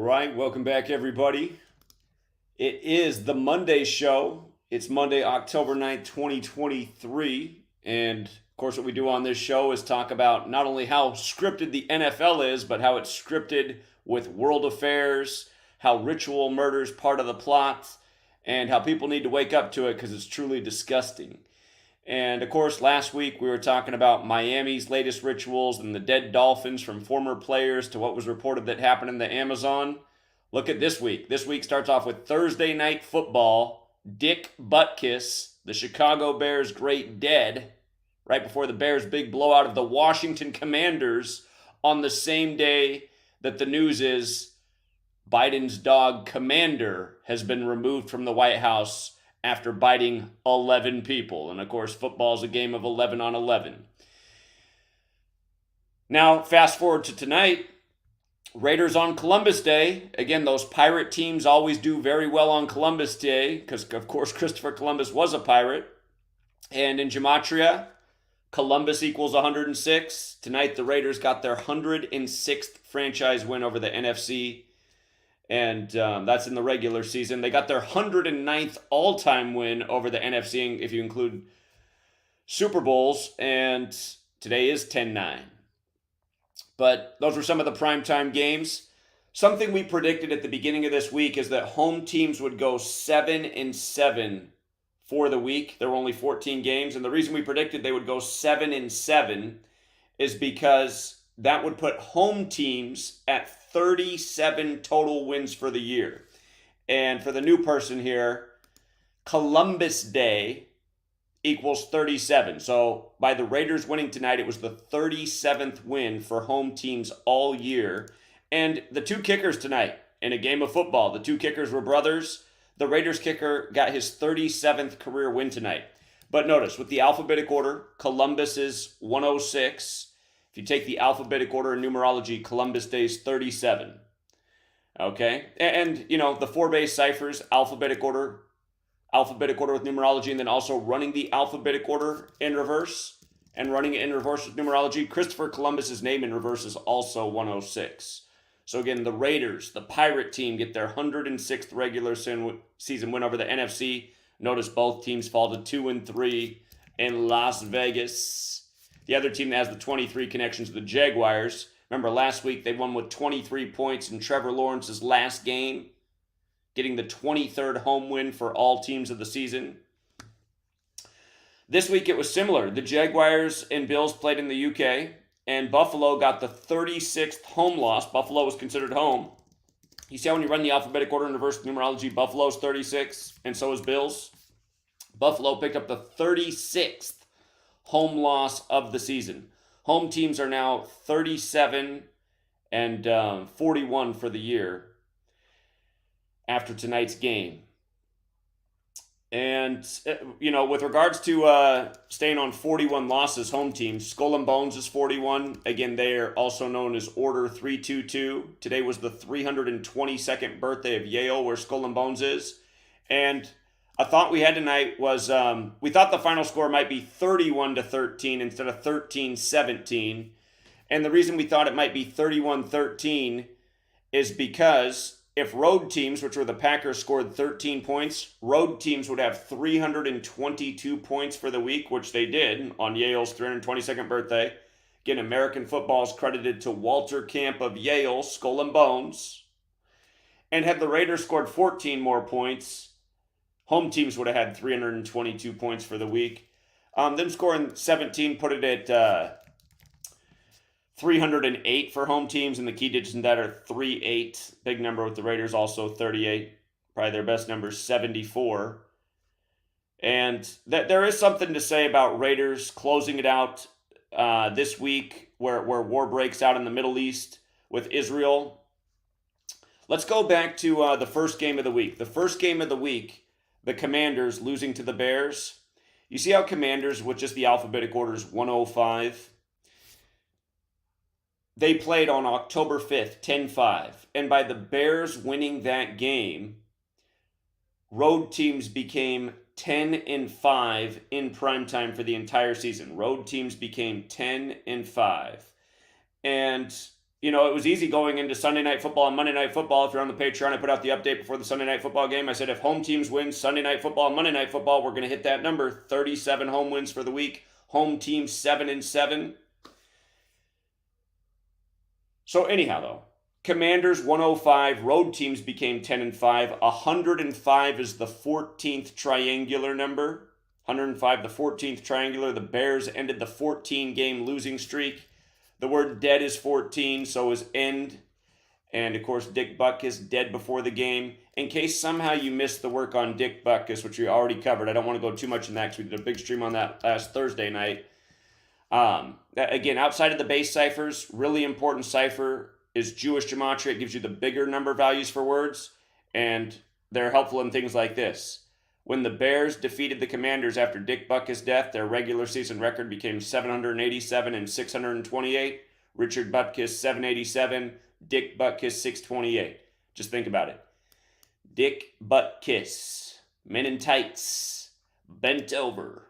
right, welcome back, everybody. It is the Monday show. It's Monday, October 9th, 2023. And of course, what we do on this show is talk about not only how scripted the NFL is, but how it's scripted with world affairs, how ritual murder is part of the plot, and how people need to wake up to it because it's truly disgusting. And of course, last week we were talking about Miami's latest rituals and the dead dolphins from former players to what was reported that happened in the Amazon. Look at this week. This week starts off with Thursday night football. Dick Butkus, the Chicago Bears great, dead right before the Bears' big blowout of the Washington Commanders on the same day that the news is Biden's dog Commander has been removed from the White House after biting 11 people. And of course, football is a game of 11 on 11. Now, fast forward to tonight. Raiders on Columbus Day. Again, those pirate teams always do very well on Columbus Day because, of course, Christopher Columbus was a pirate. And in Gematria, Columbus equals 106. Tonight, the Raiders got their 106th franchise win over the NFC. And that's in the regular season. They got their 109th all-time win over the NFC, if you include Super Bowls. And today is 10-9. But those were some of the primetime games. Something we predicted at the beginning of this week is that home teams would go 7-7 for the week. There were only 14 games. And the reason we predicted they would go 7-7 is because that would put home teams at 37 total wins for the year. And for the new person here, Columbus Day equals 37. So by the Raiders winning tonight, it was the 37th win for home teams all year. And the two kickers tonight in a game of football, the two kickers were brothers. The Raiders kicker got his 37th career win tonight. But notice, with the alphabetic order, Columbus is 106. If you take the alphabetic order in numerology, Columbus Day is 37. Okay? And you know, the four base ciphers, alphabetic order with numerology, and then also running the alphabetic order in reverse and running it in reverse with numerology. Christopher Columbus's name in reverse is also 106. So again, the Raiders, the pirate team, get their 106th regular season win over the NFC. Notice both teams fall to 2-3 in Las Vegas. The other team that has the 23 connections, the Jaguars. Remember last week they won with 23 points in Trevor Lawrence's last game, getting the 23rd home win for all teams of the season. This week it was similar. The Jaguars and Bills played in the UK, and Buffalo got the 36th home loss. Buffalo was considered home. You see how when you run the alphabetic order in reverse numerology, Buffalo's 36, and so is Bills. Buffalo picked up the 36th home loss of the season. Home teams are now 37 and 41 for the year after tonight's game. And, you know, with regards to staying on 41 losses, home teams, Skull and Bones is 41. Again, they are also known as Order 322. Today was the 322nd birthday of Yale, where Skull and Bones is. And a thought we had tonight was we thought the final score might be 31-13 instead of 13-17. And the reason we thought it might be 31-13 is because if road teams, which were the Packers, scored 13 points, road teams would have 322 points for the week, which they did on Yale's 322nd birthday. Again, American football is credited to Walter Camp of Yale, Skull and Bones. And had the Raiders scored 14 more points, home teams would have had 322 points for the week. Them scoring 17 put it at 308 for home teams, and the key digits in that are 38. Big number with the Raiders, also 38. Probably their best number is 74. And there is something to say about Raiders closing it out this week where war breaks out in the Middle East with Israel. Let's go back to the first game of the week. The first game of the week, the Commanders losing to the Bears. You see how Commanders, with just the alphabetic order, is 105? They played on October 5th, 10-5. And by the Bears winning that game, road teams became 10-5 in primetime for the entire season. Road teams became 10-5. And it was easy going into Sunday Night Football and Monday Night Football. If you're on the Patreon, I put out the update before the Sunday Night Football game. I said if home teams win Sunday Night Football and Monday Night Football, we're going to hit that number, 37 home wins for the week. Home team 7-7. So anyhow, though, Commanders 105, road teams became 10-5. 105 is the 14th triangular number. 105, the 14th triangular. The Bears ended the 14-game losing streak. The word dead is 14, so is end. And, of course, Dick Butkus dead before the game. In case somehow you missed the work on Dick Butkus, which we already covered, I don't want to go too much in that because we did a big stream on that last Thursday night. Again, outside of the base ciphers, really important cipher is Jewish gematria. It gives you the bigger number values for words, and they're helpful in things like this. When the Bears defeated the Commanders after Dick Butkus' death, their regular season record became 787 and 628. Richard Butkus, 787. Dick Butkus, 628. Just think about it. Dick Butkus. Men in tights. Bent over.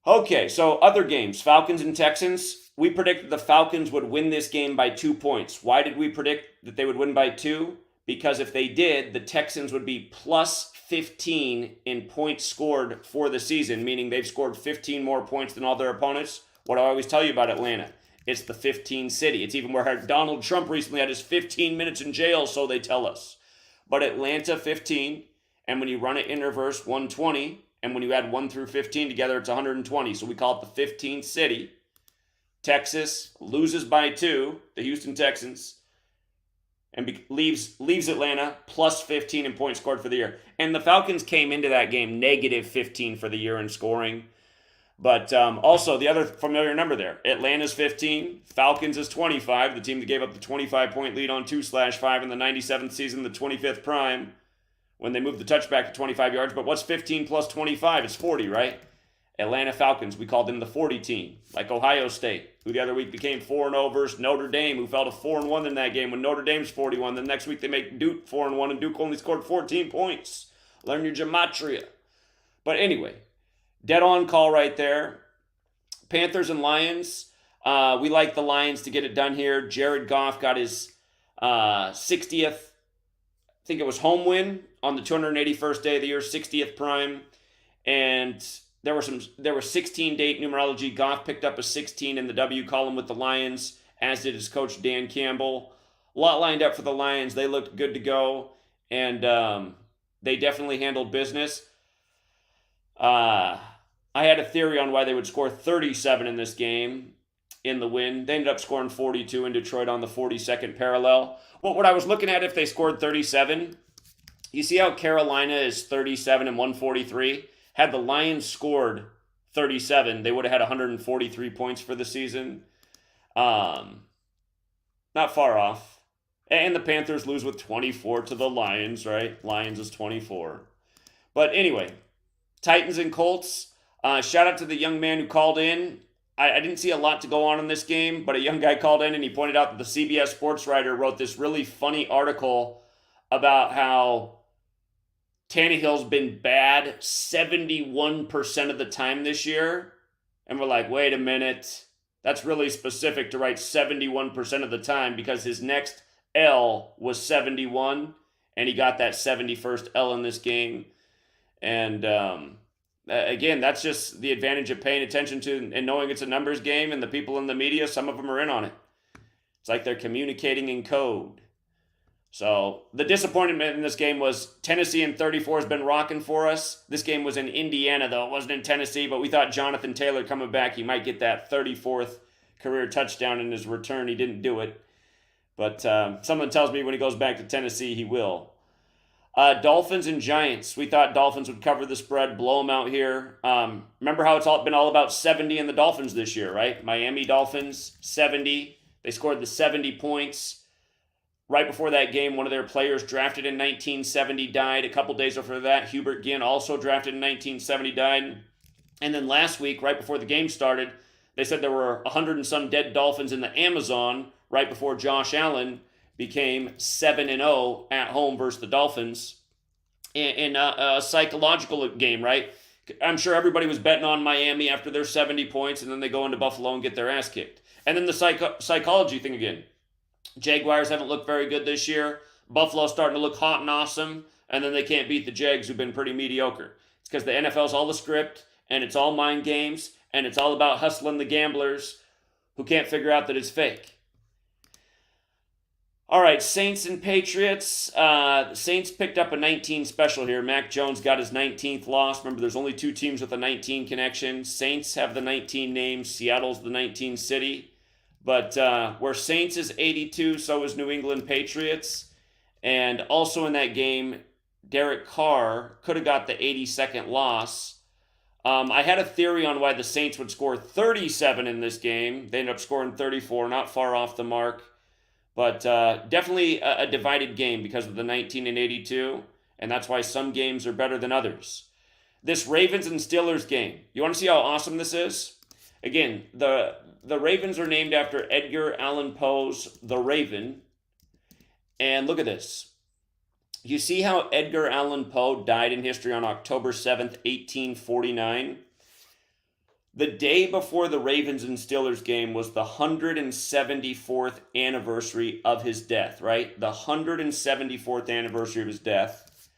Okay, so other games. Falcons and Texans. We predicted the Falcons would win this game by 2 points. Why did we predict that they would win by 2? Because if they did, the Texans would be plus 15 in points scored for the season, meaning they've scored 15 more points than all their opponents. What do I always tell you about Atlanta? It's the 15 city. It's even where Donald Trump recently had his 15 minutes in jail, so they tell us. But Atlanta 15, and when you run it in reverse, 120, and when you add 1 through 15 together, it's 120. So we call it the 15th city. Texas loses by 2, the Houston Texans, and leaves Atlanta plus 15 in points scored for the year. And the Falcons came into that game negative 15 for the year in scoring. But also the other familiar number there, Atlanta's 15, Falcons is 25, the team that gave up the 25-point lead on 2/5 in the 97th season, the 25th prime, when they moved the touchback to 25 yards. But what's 15 plus 25? It's 40, right? Atlanta Falcons, we called them the 40 team, like Ohio State, who the other week became 4-0 versus Notre Dame, who fell to 4-1 in that game when Notre Dame's 41. The next week they make Duke 4-1, and Duke only scored 14 points. Learn your gematria. But anyway, dead on call right there. Panthers and Lions. We like the Lions to get it done here. Jared Goff got his 60th, I think it was home win on the 281st day of the year, 60th prime. And there were 16 date numerology. Goff picked up a 16 in the W column with the Lions, as did his coach Dan Campbell. A lot lined up for the Lions. They looked good to go, and they definitely handled business. I had a theory on why they would score 37 in this game in the win. They ended up scoring 42 in Detroit on the 42nd parallel. Well, what I was looking at if they scored 37, you see how Carolina is 37 and 143? Had the Lions scored 37, they would have had 143 points for the season. Not far off. And the Panthers lose with 24 to the Lions, right? Lions is 24. But anyway, Titans and Colts. Shout out to the young man who called in. I didn't see a lot to go on in this game, but a young guy called in and he pointed out that the CBS sports writer wrote this really funny article about how Tannehill's been bad 71% of the time this year. And we're like, wait a minute. That's really specific to write 71% of the time because his next L was 71. And he got that 71st L in this game. And again, that's just the advantage of paying attention to and knowing it's a numbers game. And the people in the media, some of them are in on it. It's like they're communicating in code. So the disappointment in this game was Tennessee in 34 has been rocking for us. This game was in Indiana, though. It wasn't in Tennessee, but we thought Jonathan Taylor coming back, he might get that 34th career touchdown in his return. He didn't do it. But someone tells me when he goes back to Tennessee, he will. Dolphins and Giants. We thought Dolphins would cover the spread, blow them out here. Remember how it's been all about 70 in the Dolphins this year, right? Miami Dolphins, 70. They scored the 70 points. Right before that game, one of their players drafted in 1970 died. A couple days before that, Hubert Ginn, also drafted in 1970, died. And then last week, right before the game started, they said there were 100 and some dead Dolphins in the Amazon right before Josh Allen became 7-0 at home versus the Dolphins in a psychological game, right? I'm sure everybody was betting on Miami after their 70 points, and then they go into Buffalo and get their ass kicked. And then the psychology thing again. Jaguars haven't looked very good this year. Buffalo's starting to look hot and awesome, and then they can't beat the Jags, who've been pretty mediocre. It's because the NFL's all the script, and it's all mind games, and it's all about hustling the gamblers who can't figure out that it's fake. All right, Saints and Patriots. Saints picked up a 19 special here. Mac Jones got his 19th loss. Remember, there's only two teams with a 19 connection. Saints have the 19 name. Seattle's the 19 city. But where Saints is 82, so is New England Patriots. And also in that game, Derek Carr could have got the 82nd loss. I had a theory on why the Saints would score 37 in this game. They ended up scoring 34, not far off the mark. But definitely a divided game because of the 19 and 82, and that's why some games are better than others. This Ravens and Steelers game, you want to see how awesome this is? Again, the Ravens are named after Edgar Allan Poe's The Raven, and look at this. You see how Edgar Allan Poe died in history on October 7th, 1849? The day before the Ravens and Steelers game was the 174th anniversary of his death, right? The 174th anniversary of his death.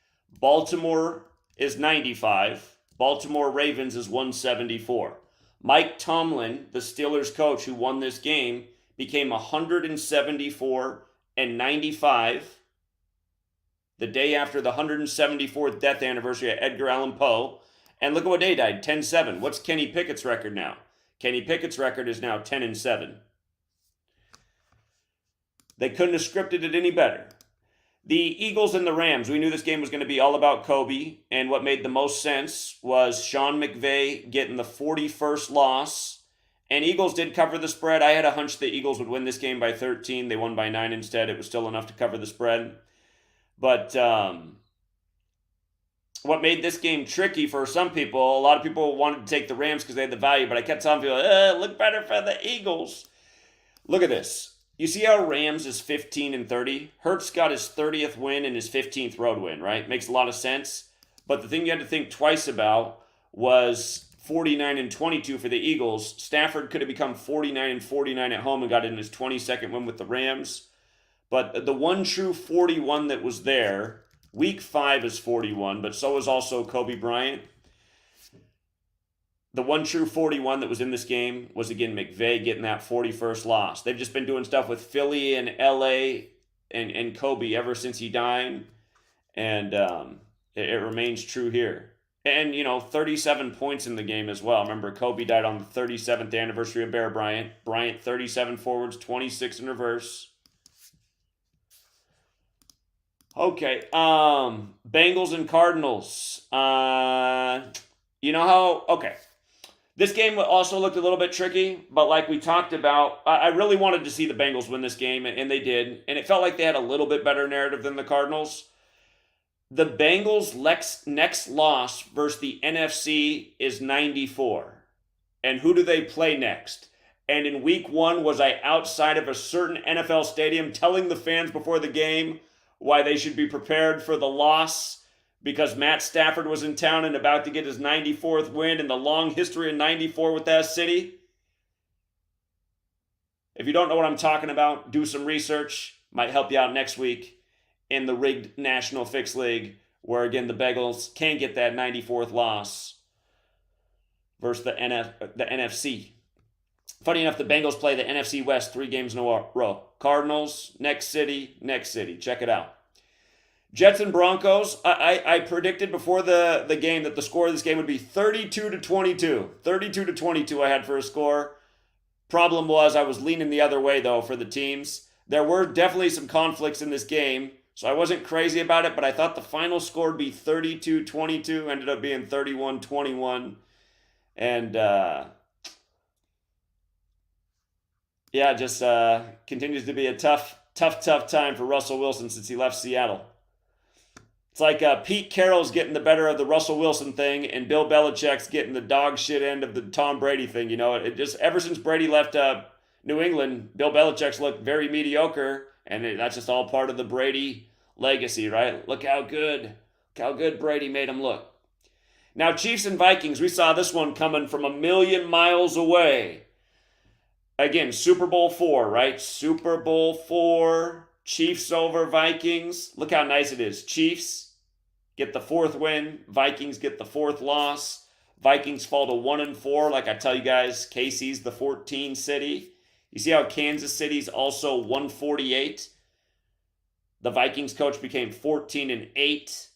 Baltimore is 95. Baltimore Ravens is 174. Mike Tomlin, the Steelers coach who won this game, became 174 and 95 the day after the 174th death anniversary of Edgar Allan Poe. And look at what day died, 10-7. What's Kenny Pickett's record now? Kenny Pickett's record is now 10-7. They couldn't have scripted it any better. The Eagles and the Rams, we knew this game was going to be all about Kobe, and what made the most sense was Sean McVay getting the 41st loss. And Eagles did cover the spread. I had a hunch the Eagles would win this game by 13. They won by 9 instead. It was still enough to cover the spread. But what made this game tricky for some people, a lot of people wanted to take the Rams because they had the value, but I kept telling people, look better for the Eagles. Look at this. You see how Rams is 15 and 30? Hurts got his 30th win and his 15th road win, right? Makes a lot of sense. But the thing you had to think twice about was 49 and 22 for the Eagles. Stafford could have become 49 and 49 at home and got in his 22nd win with the Rams. But the one true 41 that was there, Week 5 is 41, but so is also Kobe Bryant. The one true 41 that was in this game was, again, McVay getting that 41st loss. They've just been doing stuff with Philly and LA and Kobe ever since he died, and it remains true here. And, 37 points in the game as well. Remember, Kobe died on the 37th anniversary of Bear Bryant. Bryant, 37 forwards, 26 in reverse. Okay, Bengals and Cardinals. Okay. This game also looked a little bit tricky, but like we talked about, I really wanted to see the Bengals win this game, and they did. And it felt like they had a little bit better narrative than the Cardinals. The Bengals' next loss versus the NFC is 94. And who do they play next? And in week 1, was I outside of a certain NFL stadium telling the fans before the game why they should be prepared for the loss because Matt Stafford was in town and about to get his 94th win in the long history of 94 with that city? If you don't know what I'm talking about, do some research. Might help you out next week in the rigged National Fix League, where, again, the Bengals can get that 94th loss versus the NFC. Funny enough, the Bengals play the NFC West 3 games in a row. Cardinals, next city. Check it out. Jets and Broncos, I predicted before the game that the score of this game would be 32-22. 32-22 I had for a score. Problem was I was leaning the other way, though, for the teams. There were definitely some conflicts in this game, so I wasn't crazy about it, but I thought the final score would be 32-22. Ended up being 31-21. And just continues to be a tough time for Russell Wilson since he left Seattle. It's like Pete Carroll's getting the better of the Russell Wilson thing, and Bill Belichick's getting the dog shit end of the Tom Brady thing. It just, ever since Brady left New England, Bill Belichick's looked very mediocre, and that's just all part of the Brady legacy, right? Look how good Brady made him look. Now, Chiefs and Vikings, we saw this one coming from a million miles away. again, Super Bowl 4, right? Super Bowl 4, Chiefs over Vikings. Look how nice it is. Chiefs get the 4th win. Vikings get the 4th loss. Vikings fall to 1-4. Like I tell you guys, KC's the 14 city. You see how Kansas City's also 148. The Vikings coach became 14-8.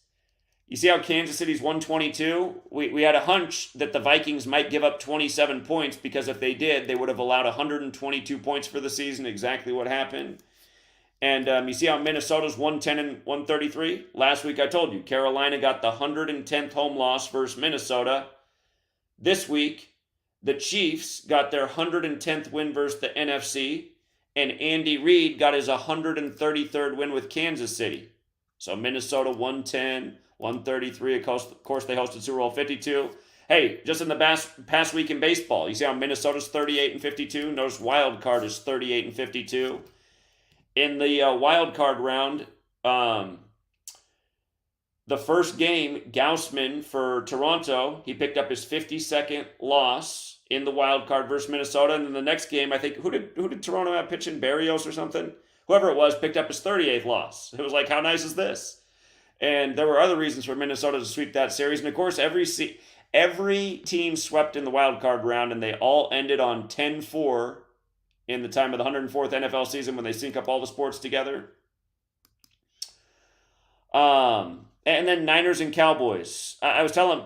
You see how Kansas City's 122? We had a hunch that the Vikings might give up 27 points because if they did, they would have allowed 122 points for the season. Exactly what happened. And you see how Minnesota's 110-133? Last week I told you, Carolina got the 110th home loss versus Minnesota. This week, the Chiefs got their 110th win versus the NFC, and Andy Reid got his 133rd win with Kansas City. So Minnesota 110, 133. Of course, they hosted Super Bowl 52. Hey, just in the past week in baseball, you see how Minnesota's 38-52? Notice wild card is 38-52. In the wild card round, the first game, Gaussman for Toronto, he picked up his 52nd loss in the wild card versus Minnesota. And then the next game, I think, who did Toronto have pitching? Barrios or something? Whoever it was picked up his 38th loss. It was like, how nice is this? And there were other reasons for Minnesota to sweep that series. And of course, every team swept in the wild card round, and they all ended on 10-4 in the time of the 104th NFL season when they sync up all the sports together. And then Niners and Cowboys. I was telling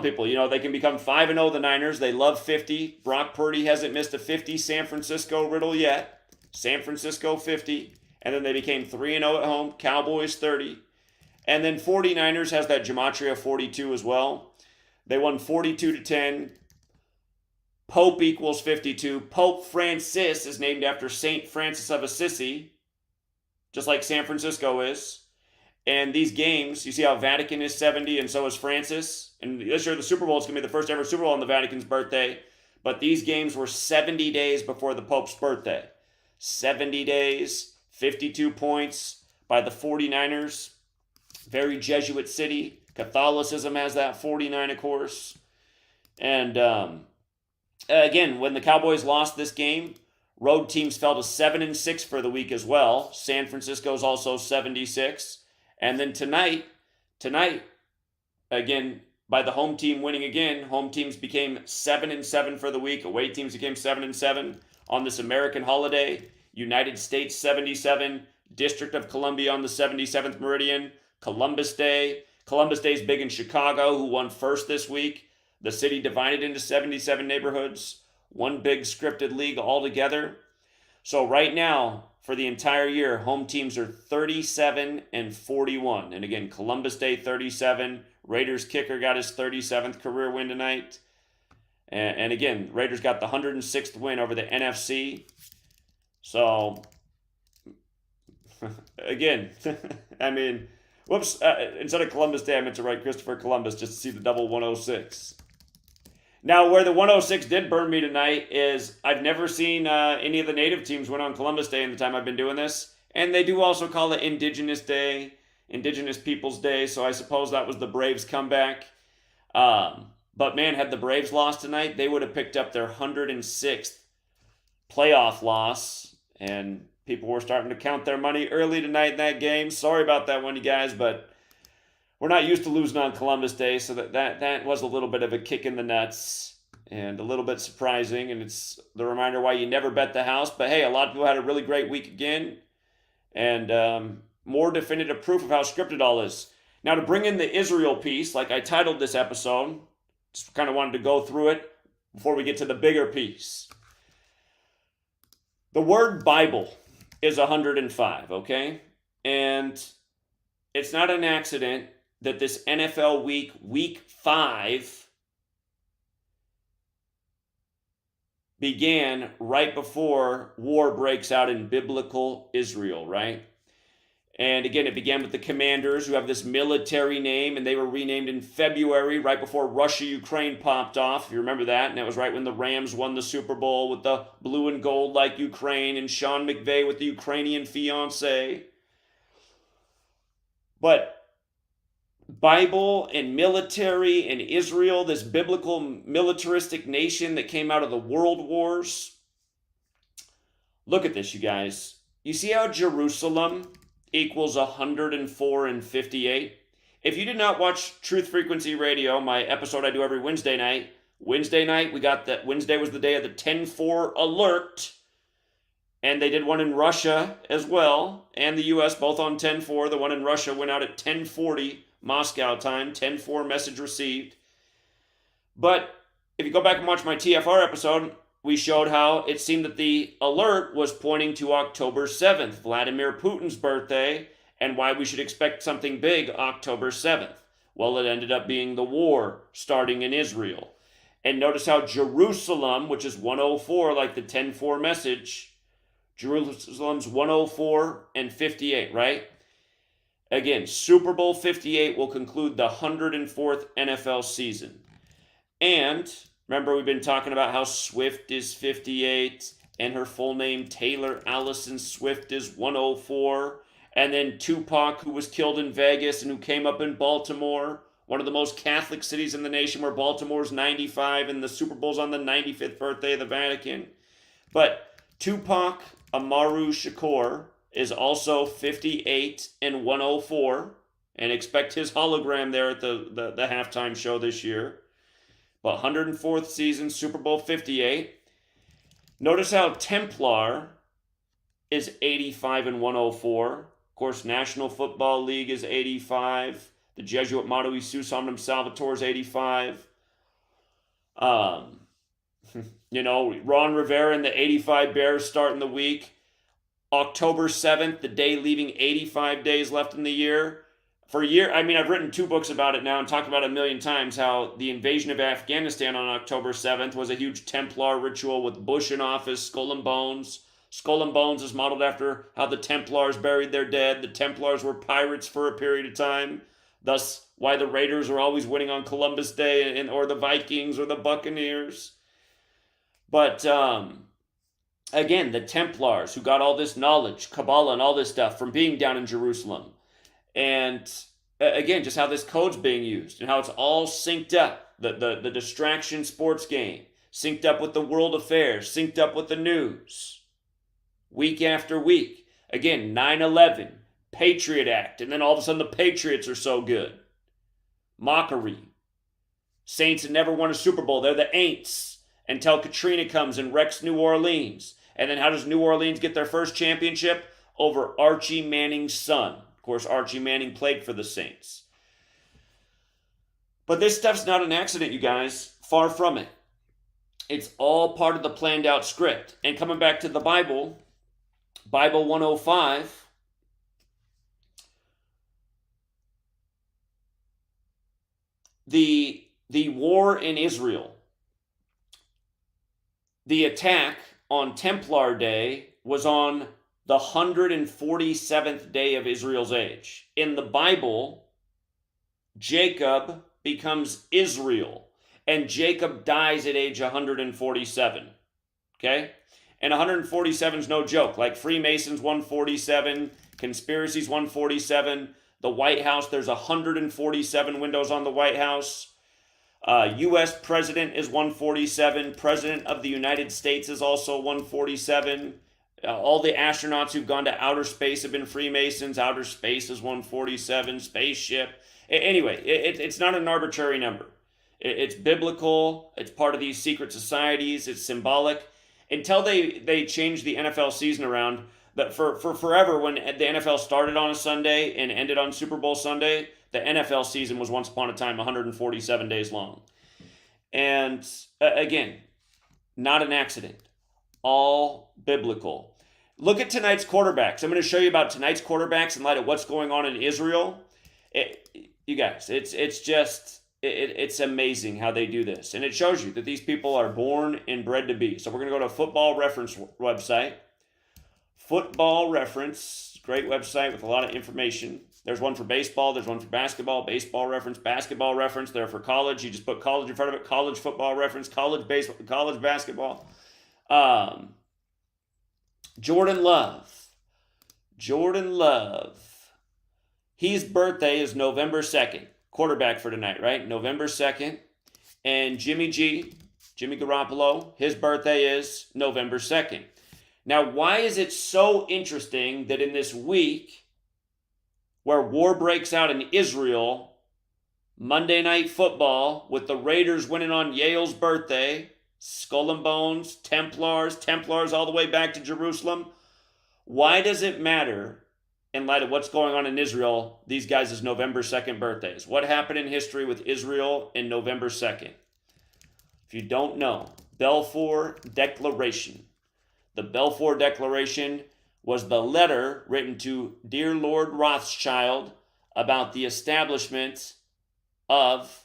people, they can become 5-0, the Niners. They love 50. Brock Purdy hasn't missed a 50 San Francisco riddle yet. San Francisco 50. And then they became 3-0 at home. Cowboys 30. And then 49ers has that Gematria 42 as well. They won 42-10. Pope equals 52. Pope Francis is named after St. Francis of Assisi, just like San Francisco is. And these games, you see how Vatican is 70 and so is Francis. And this year the Super Bowl is going to be the first ever Super Bowl on the Vatican's birthday. But these games were 70 days before the Pope's birthday. 70 days, 52 points by the 49ers. Very Jesuit city. Catholicism has that 49, of course. And again, when the Cowboys lost this game, road teams fell to 7-6 for the week as well. San Francisco's also 76. And then tonight, again, by the home team winning again, home teams became 7-7 for the week. Away teams became 7-7 on this American holiday. United States 77, District of Columbia on the 77th meridian. Columbus Day. Columbus Day is big in Chicago, who won first this week. The city divided into 77 neighborhoods. One big scripted league altogether. So right now, for the entire year, home teams are 37-41. And again, Columbus Day 37. Raiders kicker got his 37th career win tonight. And again, Raiders got the 106th win over the NFC. So, again, I mean, whoops, instead of Columbus Day, I meant to write Christopher Columbus just to see the double 106. Now, where the 106 did burn me tonight is I've never seen any of the native teams win on Columbus Day in the time I've been doing this. And they do also call it Indigenous Day, Indigenous Peoples Day, so I suppose that was the Braves' comeback. But man, had the Braves lost tonight, they would have picked up their 106th playoff loss. And people were starting to count their money early tonight in that game. Sorry about that one, you guys, but we're not used to losing on Columbus Day, so that was a little bit of a kick in the nuts and a little bit surprising, and it's the reminder why you never bet the house. But hey, a lot of people had a really great week again, and more definitive proof of how scripted all is. Now, to bring in the Israel piece, like I titled this episode, just kind of wanted to go through it before we get to the bigger piece. The word Bible is 105, okay? And it's not an accident that this NFL week 5, began right before war breaks out in biblical Israel, right? And again, it began with the Commanders, who have this military name, and they were renamed in February, right before Russia-Ukraine popped off, if you remember that. And that was right when the Rams won the Super Bowl with the blue and gold like Ukraine, and Sean McVay with the Ukrainian fiancé. But Bible and military and Israel, this biblical militaristic nation that came out of the world wars, Look at this, you guys. You see how Jerusalem equals 104 and 58? If you did not watch Truth Frequency Radio, my episode I do every Wednesday night, we got that. Wednesday was the day of the 10-4 alert. And they did one in Russia as well, and the U.S. both on 10-4. The one in Russia went out at 10:40 Moscow time, 10-4 message received. But if you go back and watch my TFR episode, we showed how it seemed that the alert was pointing to October 7th, Vladimir Putin's birthday, and why we should expect something big October 7th. Well, it ended up being the war starting in Israel. And notice how Jerusalem, which is 104, like the 10-4 message, Jerusalem's 104 and 58, right? Again, Super Bowl 58 will conclude the 104th NFL season. And remember, we've been talking about how Swift is 58 and her full name, Taylor Allison Swift, is 104. And then Tupac, who was killed in Vegas and who came up in Baltimore, one of the most Catholic cities in the nation, where Baltimore's 95 and the Super Bowl's on the 95th birthday of the Vatican. But Tupac Amaru Shakur is also 58 and 104, and expect his hologram there at the halftime show this year. But 104th season, Super Bowl 58. Notice how Templar is 85 and 104. Of course, National Football League is 85. The Jesuit motto, Jesus Omnem Salvator, is 85. Ron Rivera and the 85 Bears starting the week. October 7th, the day leaving 85 days left in the year. For a year, I've written 2 books about it now and talked about it a million times, how the invasion of Afghanistan on October 7th was a huge Templar ritual with Bush in office, Skull and Bones. Skull and Bones is modeled after how the Templars buried their dead. The Templars were pirates for a period of time. Thus, why the Raiders are always winning on Columbus Day, or the Vikings or the Buccaneers. But, again, the Templars, who got all this knowledge, Kabbalah and all this stuff from being down in Jerusalem. And, again, just how this code's being used and how it's all synced up. The distraction sports game, synced up with the world affairs, synced up with the news. Week after week. Again, 9/11, Patriot Act, and then all of a sudden the Patriots are so good. Mockery. Saints had never won a Super Bowl. They're the Aints. Until Katrina comes and wrecks New Orleans. And then how does New Orleans get their first championship? Over Archie Manning's son. Of course, Archie Manning played for the Saints. But this stuff's not an accident, you guys. Far from it. It's all part of the planned out script. And coming back to the Bible 105, the war in Israel, the attack on Templar Day was on the 147th day of Israel's age. In the Bible, Jacob becomes Israel, and Jacob dies at age 147. Okay? And 147 is no joke. Like Freemasons 147, conspiracies 147, the White House, there's 147 windows on the White House. U.S. President is 147. President of the United States is also 147. All the astronauts who've gone to outer space have been Freemasons. Outer space is 147. Spaceship. Anyway, it's not an arbitrary number. It's biblical. It's part of these secret societies. It's symbolic. Until they changed the NFL season around, that for forever, when the NFL started on a Sunday and ended on Super Bowl Sunday, the NFL season was once upon a time 147 days long. And again, not an accident. All biblical. Look at tonight's quarterbacks. I'm going to show you about tonight's quarterbacks in light of what's going on in Israel. You guys, it's amazing how they do this. And it shows you that these people are born and bred to be. So we're going to go to a football reference website. Football Reference, great website with a lot of information. There's one for baseball, there's one for basketball, baseball reference, basketball reference. They're for college. You just put college in front of it, college football reference, college baseball, college basketball. Jordan Love. His birthday is November 2nd. Quarterback for tonight, right? November 2nd. And Jimmy Garoppolo, his birthday is November 2nd. Now, why is it so interesting that in this week where war breaks out in Israel, Monday Night Football, with the Raiders winning on Yale's birthday, Skull and Bones, Templars all the way back to Jerusalem, why does it matter, in light of what's going on in Israel, these guys' November 2nd birthdays? What happened in history with Israel in November 2nd? If you don't know, Balfour Declaration. The Balfour Declaration was the letter written to dear Lord Rothschild about the establishment of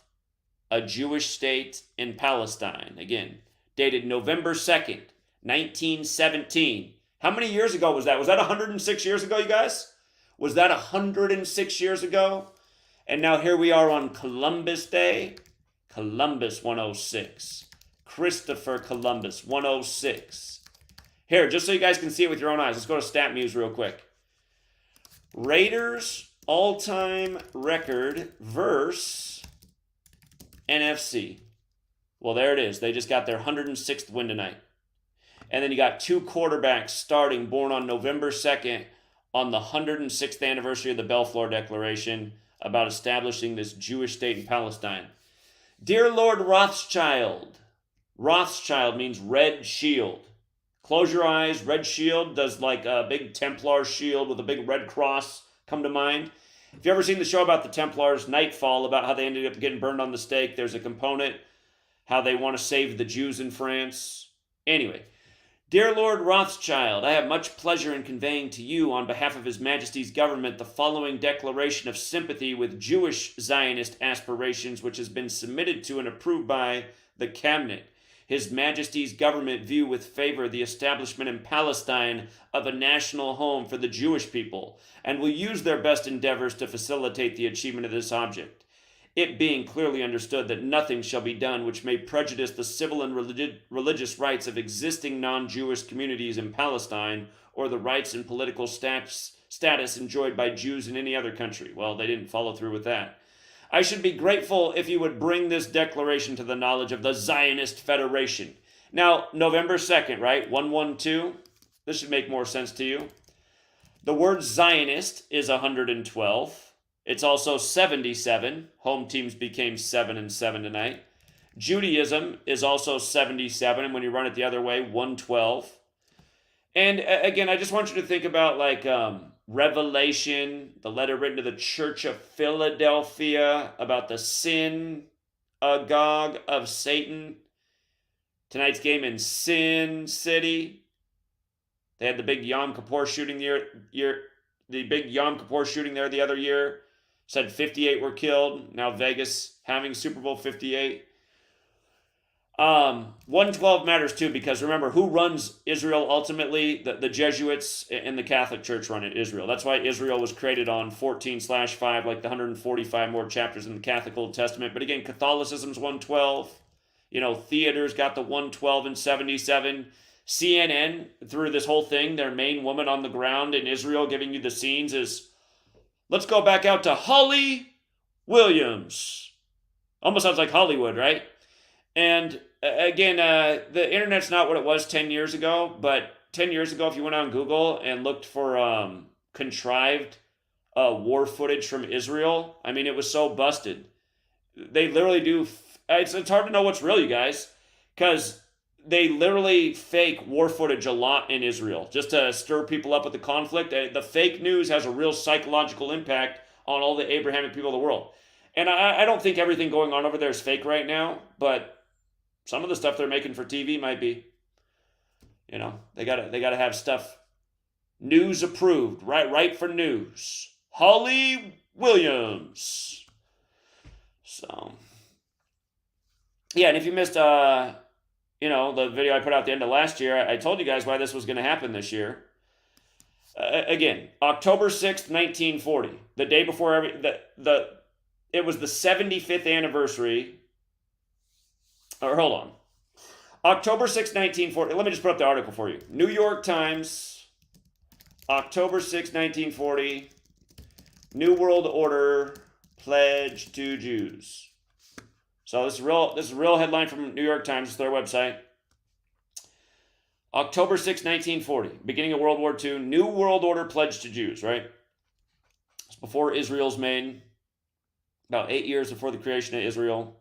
a Jewish state in Palestine. Again, dated November 2nd, 1917. How many years ago was that? Was that 106 years ago, you guys? Was that 106 years ago? And now here we are on Columbus Day. Columbus 106. Christopher Columbus 106. Here, just so you guys can see it with your own eyes, let's go to Stat Muse real quick. Raiders all-time record versus NFC. Well, there it is. They just got their 106th win tonight. And then you got two quarterbacks starting, born on November 2nd, on the 106th anniversary of the Balfour Declaration about establishing this Jewish state in Palestine. Dear Lord Rothschild. Rothschild means red shield. Close your eyes. Red shield does like a big Templar shield with a big red cross come to mind. If you ever seen the show about the Templars, Nightfall, about how they ended up getting burned on the stake, there's a component, how they want to save the Jews in France. Anyway, dear Lord Rothschild, I have much pleasure in conveying to you, on behalf of His Majesty's government, the following declaration of sympathy with Jewish Zionist aspirations, which has been submitted to and approved by the Cabinet. His Majesty's government view with favor the establishment in Palestine of a national home for the Jewish people, and will use their best endeavors to facilitate the achievement of this object. It being clearly understood that nothing shall be done which may prejudice the civil and religious rights of existing non-Jewish communities in Palestine, or the rights and political status enjoyed by Jews in any other country. Well, they didn't follow through with that. I should be grateful if you would bring this declaration to the knowledge of the Zionist Federation. Now, November 2nd, right? 112. This should make more sense to you. The word Zionist is 112. It's also 77. Home teams became 7-7 tonight. Judaism is also 77, and when you run it the other way, 112. And again, I just want you to think about like Revelation, the letter written to the Church of Philadelphia about the synagogue of Satan. Tonight's game in Sin City. They had the big Yom Kippur shooting the other year. Said 58 were killed. Now Vegas having Super Bowl 58. 112 matters too, because remember, who runs Israel ultimately? The Jesuits and the Catholic Church run it, Israel. That's why Israel was created on 14/5, like the 145 more chapters in the Catholic Old Testament. But again, Catholicism's 112. Theater's got the 112 and 77. CNN, through this whole thing, their main woman on the ground in Israel giving you the scenes is, let's go back out to Holly Williams. Almost sounds like Hollywood, right? And again, the internet's not what it was 10 years ago, but 10 years ago, if you went on Google and looked for contrived war footage from Israel, I mean, it was so busted. They literally do, it's hard to know what's real, you guys, because they literally fake war footage a lot in Israel, just to stir people up with the conflict. The fake news has a real psychological impact on all the Abrahamic people of the world. And I don't think everything going on over there is fake right now, but some of the stuff they're making for TV might be. They gotta have stuff news approved, right for news. Holly Williams. So, yeah, and if you missed, the video I put out at the end of last year, I told you guys why this was going to happen this year. Again, October 6th, 1940, the day before it was the 75th anniversary. Or hold on. October 6th, 1940. Let me just put up the article for you. New York Times, October 6th, 1940. New World Order pledge to Jews. So this is a real headline from New York Times. It's their website. October 6, 1940, beginning of World War II, New World Order pledged to Jews, right? It's before Israel's made, about 8 years before the creation of Israel.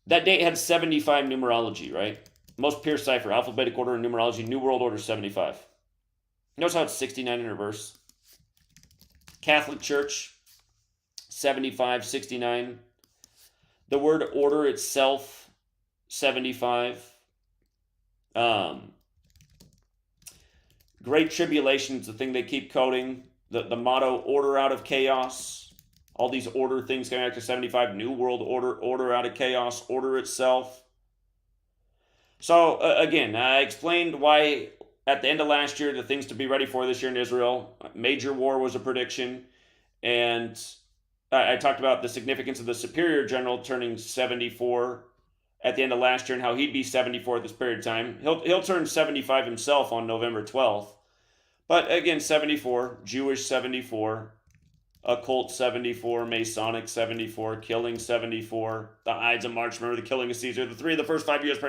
That date had 75 numerology, right? Most pure cipher, alphabetic order, and numerology, New World Order 75. Notice how it's 69 in reverse. Catholic Church, 75, 69. The word order itself, 75. Great Tribulation is the thing they keep quoting. The motto, order out of chaos. All these order things going back to 75. New World Order, order out of chaos, order itself. So, again, I explained why at the end of last year, the things to be ready for this year in Israel, major war was a prediction. And I talked about the significance of the superior general turning 74 at the end of last year and how he'd be 74 at this period of time. He'll turn 75 himself on November 12th. But again, 74, Jewish 74, occult 74, Masonic 74, killing 74, the Ides of March, remember the killing of Caesar, the three of the first 5 years.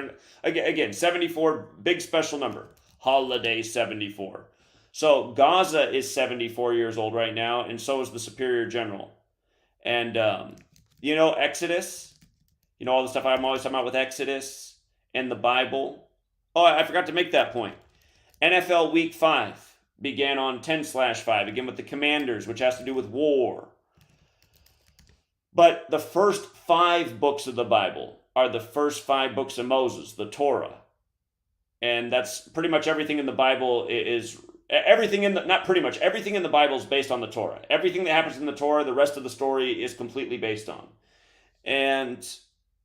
Again, 74, big special number. Holiday 74. So Gaza is 74 years old right now, and so is the superior general. And, Exodus, all the stuff I'm always talking about with Exodus and the Bible. Oh, I forgot to make that point. NFL Week 5 began on 10/5, again with the Commanders, which has to do with war. But the first 5 books of the Bible are the first 5 books of Moses, the Torah. And that's pretty much everything in the Bible everything in the Bible is based on the Torah. Everything that happens in the Torah, the rest of the story is completely based on. And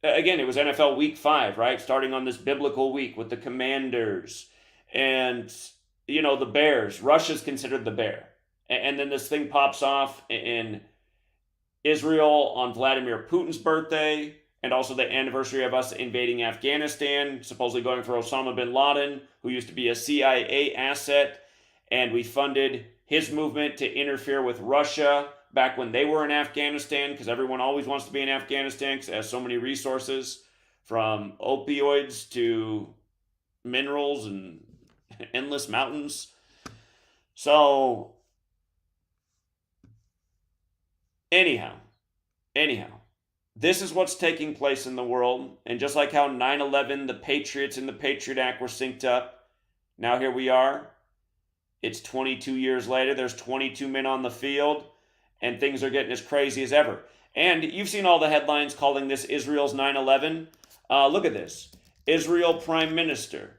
again, it was NFL Week 5, right? Starting on this biblical week with the Commanders and, the Bears. Russia's considered the bear. And then this thing pops off in Israel on Vladimir Putin's birthday, and also the anniversary of us invading Afghanistan, supposedly going for Osama bin Laden, who used to be a CIA asset, and we funded his movement to interfere with Russia back when they were in Afghanistan, because everyone always wants to be in Afghanistan because it has so many resources, from opioids to minerals and endless mountains. So, anyhow, this is what's taking place in the world. And just like how 9/11, the Patriots and the Patriot Act were synced up, now here we are. It's 22 years later. There's 22 men on the field, and things are getting as crazy as ever. And you've seen all the headlines calling this Israel's 9/11. Look at this. Israel Prime Minister.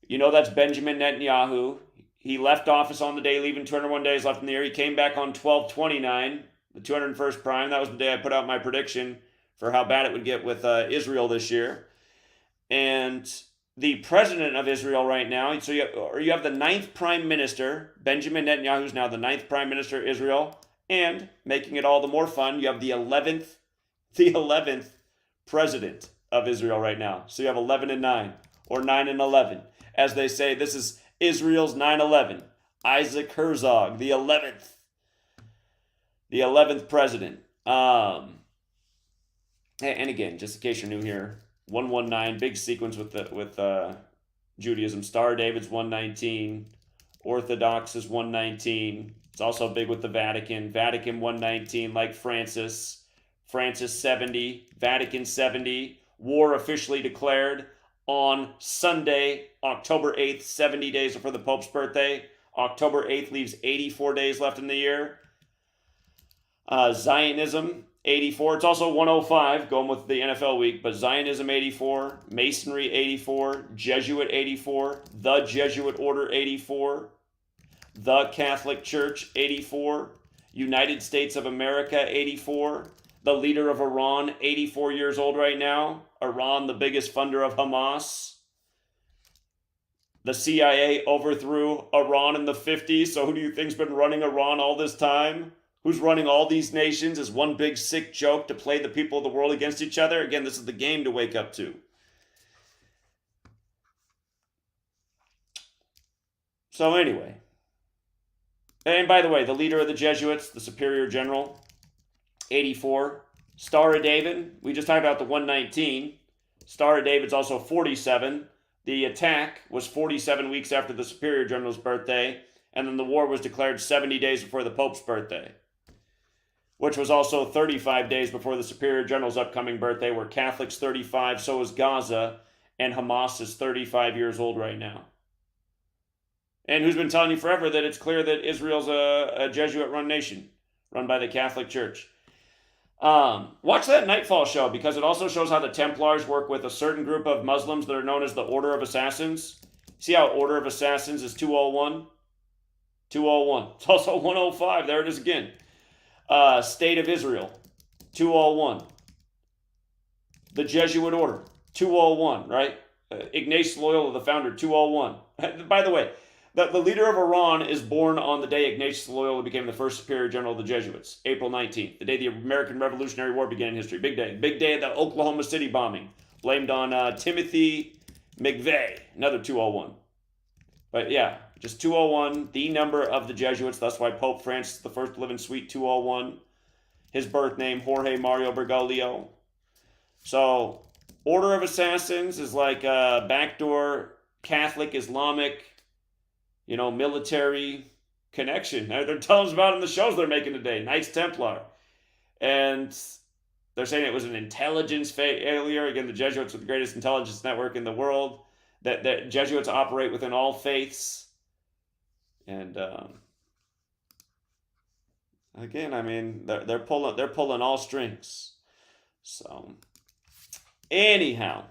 That's Benjamin Netanyahu. He left office on the day, leaving 201 days left in the year. He came back on 12/29, the 201st prime. That was the day I put out my prediction for how bad it would get with Israel this year. And the president of Israel right now, so you have the 9th prime minister, Benjamin Netanyahu, who's now the 9th prime minister of Israel, and making it all the more fun, you have the 11th president of Israel right now. So you have 11 and 9, or 9 and 11. As they say, this is Israel's 9/11. Isaac Herzog, the 11th president. And again, just in case you're new here, 119, big sequence with Judaism. Star of David's 119. Orthodox is 119. It's also big with the Vatican. Vatican 119, like Francis. Francis 70. Vatican 70. War officially declared on Sunday, October 8th, 70 days before the Pope's birthday. October 8th leaves 84 days left in the year. Zionism, 84. It's also 105, going with the NFL week, but Zionism, 84. Masonry, 84. Jesuit, 84. The Jesuit Order, 84. The Catholic Church, 84. United States of America, 84. The leader of Iran, 84 years old right now. Iran, the biggest funder of Hamas. The CIA overthrew Iran in the 50s, so who do you think's been running Iran all this time? Who's running all these nations is one big sick joke to play the people of the world against each other? Again, this is the game to wake up to. So anyway. And by the way, the leader of the Jesuits, the superior general, 84. Star of David, we just talked about the 119. Star of David's also 47. The attack was 47 weeks after the Superior General's birthday, and then the war was declared 70 days before the Pope's birthday, which was also 35 days before the Superior General's upcoming birthday. Where Catholics 35, so is Gaza, and Hamas is 35 years old right now. And who's been telling you forever that it's clear that Israel's a Jesuit-run nation, run by the Catholic Church. Watch that Nightfall show, because it also shows how the Templars work with a certain group of Muslims that are known as the Order of Assassins. See how Order of Assassins is 201? 201. It's also 105. There it is again. State of Israel, 201. The Jesuit Order, 201, right? Ignatius Loyola, the founder, 201. By the way, the leader of Iran is born on the day Ignatius Loyola became the first superior general of the Jesuits, April 19th, the day the American Revolutionary War began in history. Big day. Big day of the Oklahoma City bombing, blamed on Timothy McVeigh, another 201. But yeah, just 201, the number of the Jesuits. That's why Pope Francis I lived in Suite 201. His birth name, Jorge Mario Bergoglio. So, Order of Assassins is like a backdoor Catholic, Islamic, military connection. They're telling us about it in the shows they're making today. Knights Templar. And they're saying it was an intelligence failure. Again, the Jesuits are the greatest intelligence network in the world. That Jesuits operate within all faiths. And again, I mean, they're pulling all strings. So anyhow,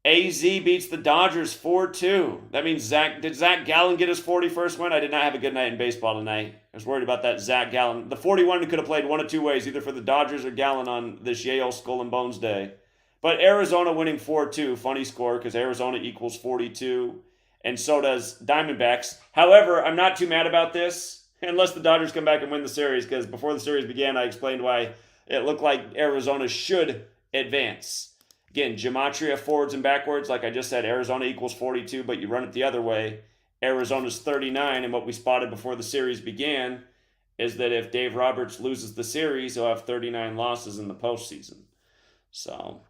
AZ beats the Dodgers 4-2. That means did Zach Gallen get his 41st win? I did not have a good night in baseball tonight. I was worried about that Zach Gallen. The 41 could have played one of two ways, either for the Dodgers or Gallen on this Yale Skull and Bones day. But Arizona winning 4-2, funny score, because Arizona equals 42, and so does Diamondbacks. However, I'm not too mad about this, unless the Dodgers come back and win the series, because before the series began, I explained why it looked like Arizona should advance. Again, gematria forwards and backwards, like I just said, Arizona equals 42, but you run it the other way, Arizona's 39, and what we spotted before the series began is that if Dave Roberts loses the series, he'll have 39 losses in the postseason. So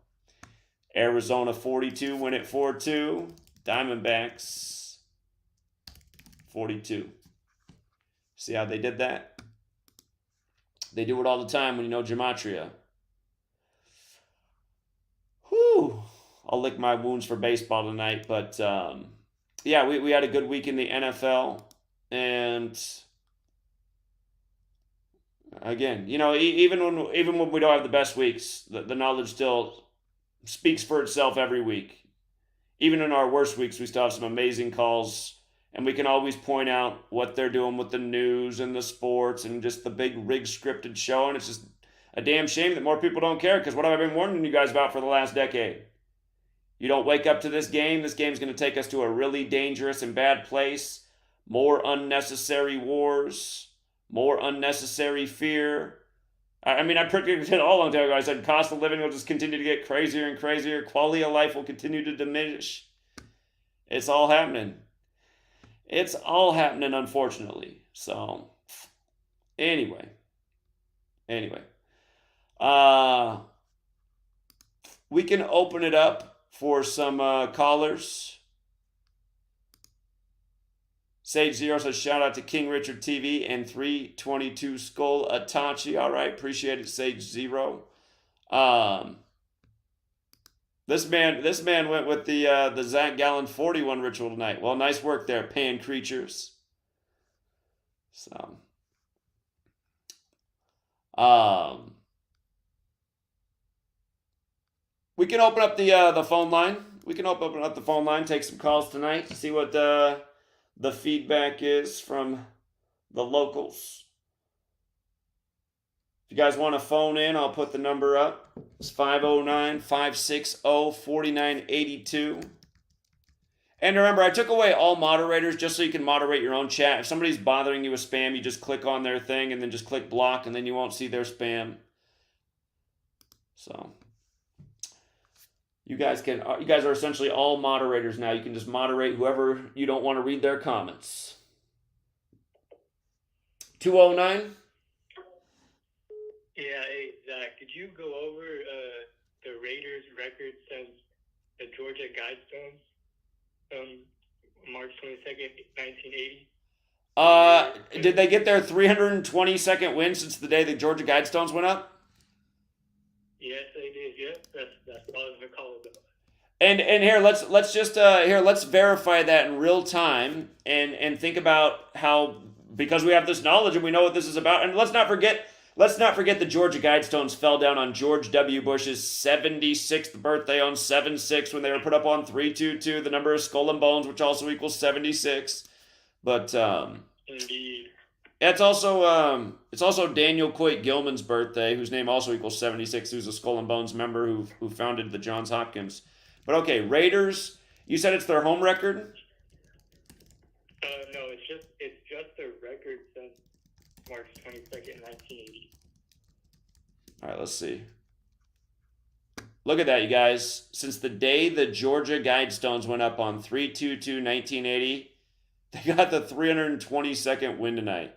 Arizona 42, win it 4-2. Diamondbacks 42. See how they did that? They do it all the time when you know gematria. Whew. I'll lick my wounds for baseball tonight, but yeah, we had a good week in the NFL, and again, even when we don't have the best weeks, the knowledge still speaks for itself every week. Even in our worst weeks, we still have some amazing calls, and we can always point out what they're doing with the news and the sports and just the big rig scripted show, and it's just a damn shame that more people don't care, because what have I been warning you guys about for the last decade? You don't wake up to this game's going to take us to a really dangerous and bad place. More unnecessary wars, more unnecessary fear. I predicted it all a long time ago. I said cost of living will just continue to get crazier and crazier. Quality of life will continue to diminish. It's all happening. It's all happening, unfortunately. So, anyway. We can open it up for some callers. Sage Zero says, shout out to King Richard TV and 322 Skull Atachi. All right, appreciate it, Sage Zero. This man went with the Zach Gallen 41 ritual tonight. Well, nice work there, Pan Creatures. So, we can open up the phone line. We can open up the phone line, take some calls tonight, see what the feedback is from the locals. If you guys want to phone in, I'll put the number up. It's 509-560-4982. And remember, I took away all moderators just so you can moderate your own chat. If somebody's bothering you with spam, you just click on their thing and then just click block, and then you won't see their spam. So you guys are essentially all moderators now. You can just moderate whoever you don't want to read their comments. 209? Yeah, hey, Zach, could you go over the Raiders record since the Georgia Guidestones March 22nd, 1980? Did they get their 322nd win since the day the Georgia Guidestones went up? Yes, they did. Yep, that's what I was gonna call it. And here let's verify that in real time and think about how, because we have this knowledge and we know what this is about, and let's not forget the Georgia Guidestones fell down on George W. Bush's 76th birthday on 7/6 when they were put up on 322, the number of skull and bones, which also equals 76. But indeed. it's also Daniel Coit Gilman's birthday, whose name also equals 76, who's a Skull and Bones member who founded the Johns Hopkins. But okay, Raiders, you said it's their home record? No, it's just their record since March 22nd, 1980. All right, let's see. Look at that, you guys. Since the day the Georgia Guidestones went up on 3/22/1980, they got the 322nd win tonight.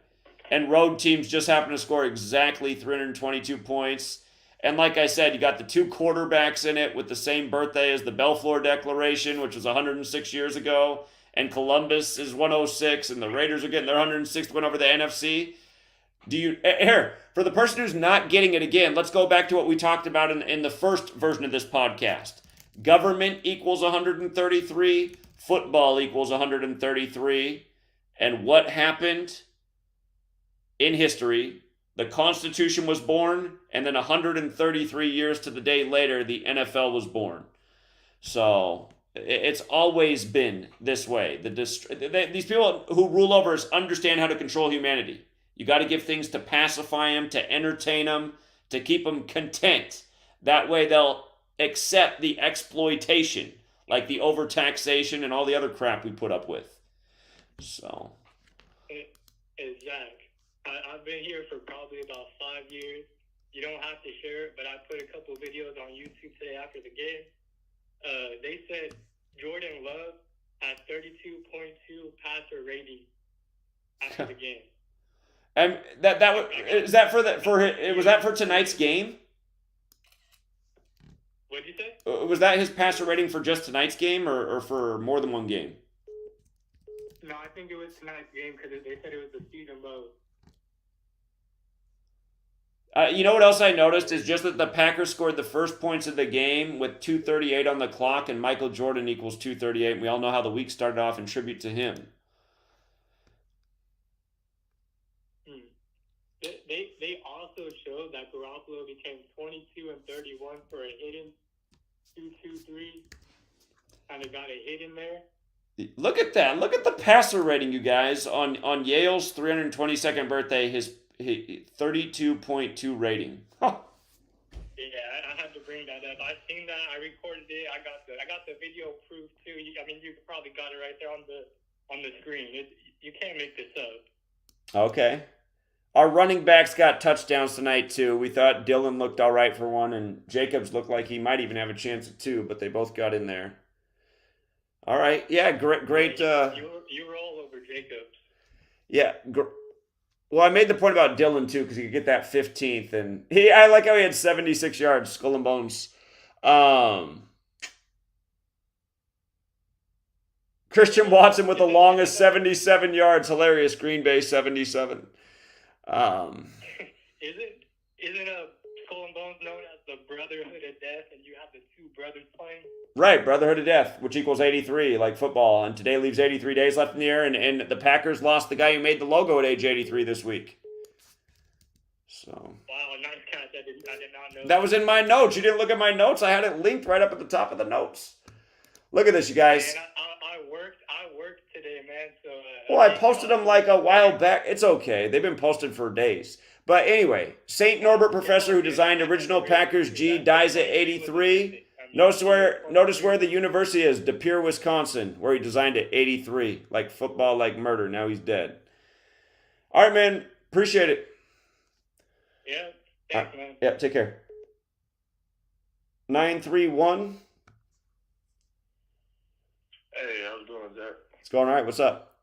And road teams just happen to score exactly 322 points. And like I said, you got the two quarterbacks in it with the same birthday as the Balfour Declaration, which was 106 years ago. And Columbus is 106, and the Raiders are getting their 106th win over the NFC. Here, for the person who's not getting it again, let's go back to what we talked about in the first version of this podcast. Government equals 133. Football equals 133. And what happened in history? The Constitution was born, and then 133 years to the day later, the NFL was born. So it's always been this way. These people who rule over us understand how to control humanity. You got to give things to pacify them, to entertain them, to keep them content. That way they'll accept the exploitation, like the overtaxation and all the other crap we put up with. So. Exactly. I've been here for probably about 5 years. You don't have to share it, but I put a couple of videos on YouTube today after the game. They said Jordan Love had 32.2 passer rating after the game. And was that for tonight's game? What did you say? Was that his passer rating for just tonight's game, or for more than one game? No, I think it was tonight's game because they said it was the season low. You know what else I noticed is just that the Packers scored the first points of the game with 2:38 on the clock, and Michael Jordan equals 2:38. And we all know how the week started off in tribute to him. They also showed that Garoppolo became 22-31 for a hidden 2-2-3. Kind of got a hit in there. Look at that. Look at the passer rating, you guys. On Yale's 322nd birthday, his 32.2 rating. Huh. Yeah, I had to bring that up. I've seen that. I recorded it. I got the video proof too. I mean, you probably got it right there on the screen. You can't make this up. Okay. Our running backs got touchdowns tonight too. We thought Dylan looked all right for one, and Jacobs looked like he might even have a chance at two, but they both got in there. All right. Yeah, great. You were all over Jacobs. Yeah. Well, I made the point about Dylan, too, because he could get that 15th. And I like how he had 76 yards, skull and bones. Christian Watson with the longest 77 yards. Hilarious. Green Bay 77. Isn't a skull and bones known as the Brotherhood of Death, and you have the two brothers playing? Right, Brotherhood of Death, which equals 83, like football. And today leaves 83 days left in the air, and the Packers lost the guy who made the logo at age 83 this week. So. Wow, nice catch. I did not know. That was in my notes. You didn't look at my notes. I had it linked right up at the top of the notes. Look at this, you guys. Man, I worked today, man. So. Well, I posted them like a while back. It's okay. They've been posted for days. But anyway, St. Norbert professor who designed original Packers G dies at 83. Notice where the university is, De Pere, Wisconsin, where he designed it, 83. Like football, like murder. Now he's dead. All right, man. Appreciate it. Yeah. Thanks, man. Yeah, take care. 931. Hey, how's it going, Zach? It's going all right. What's up?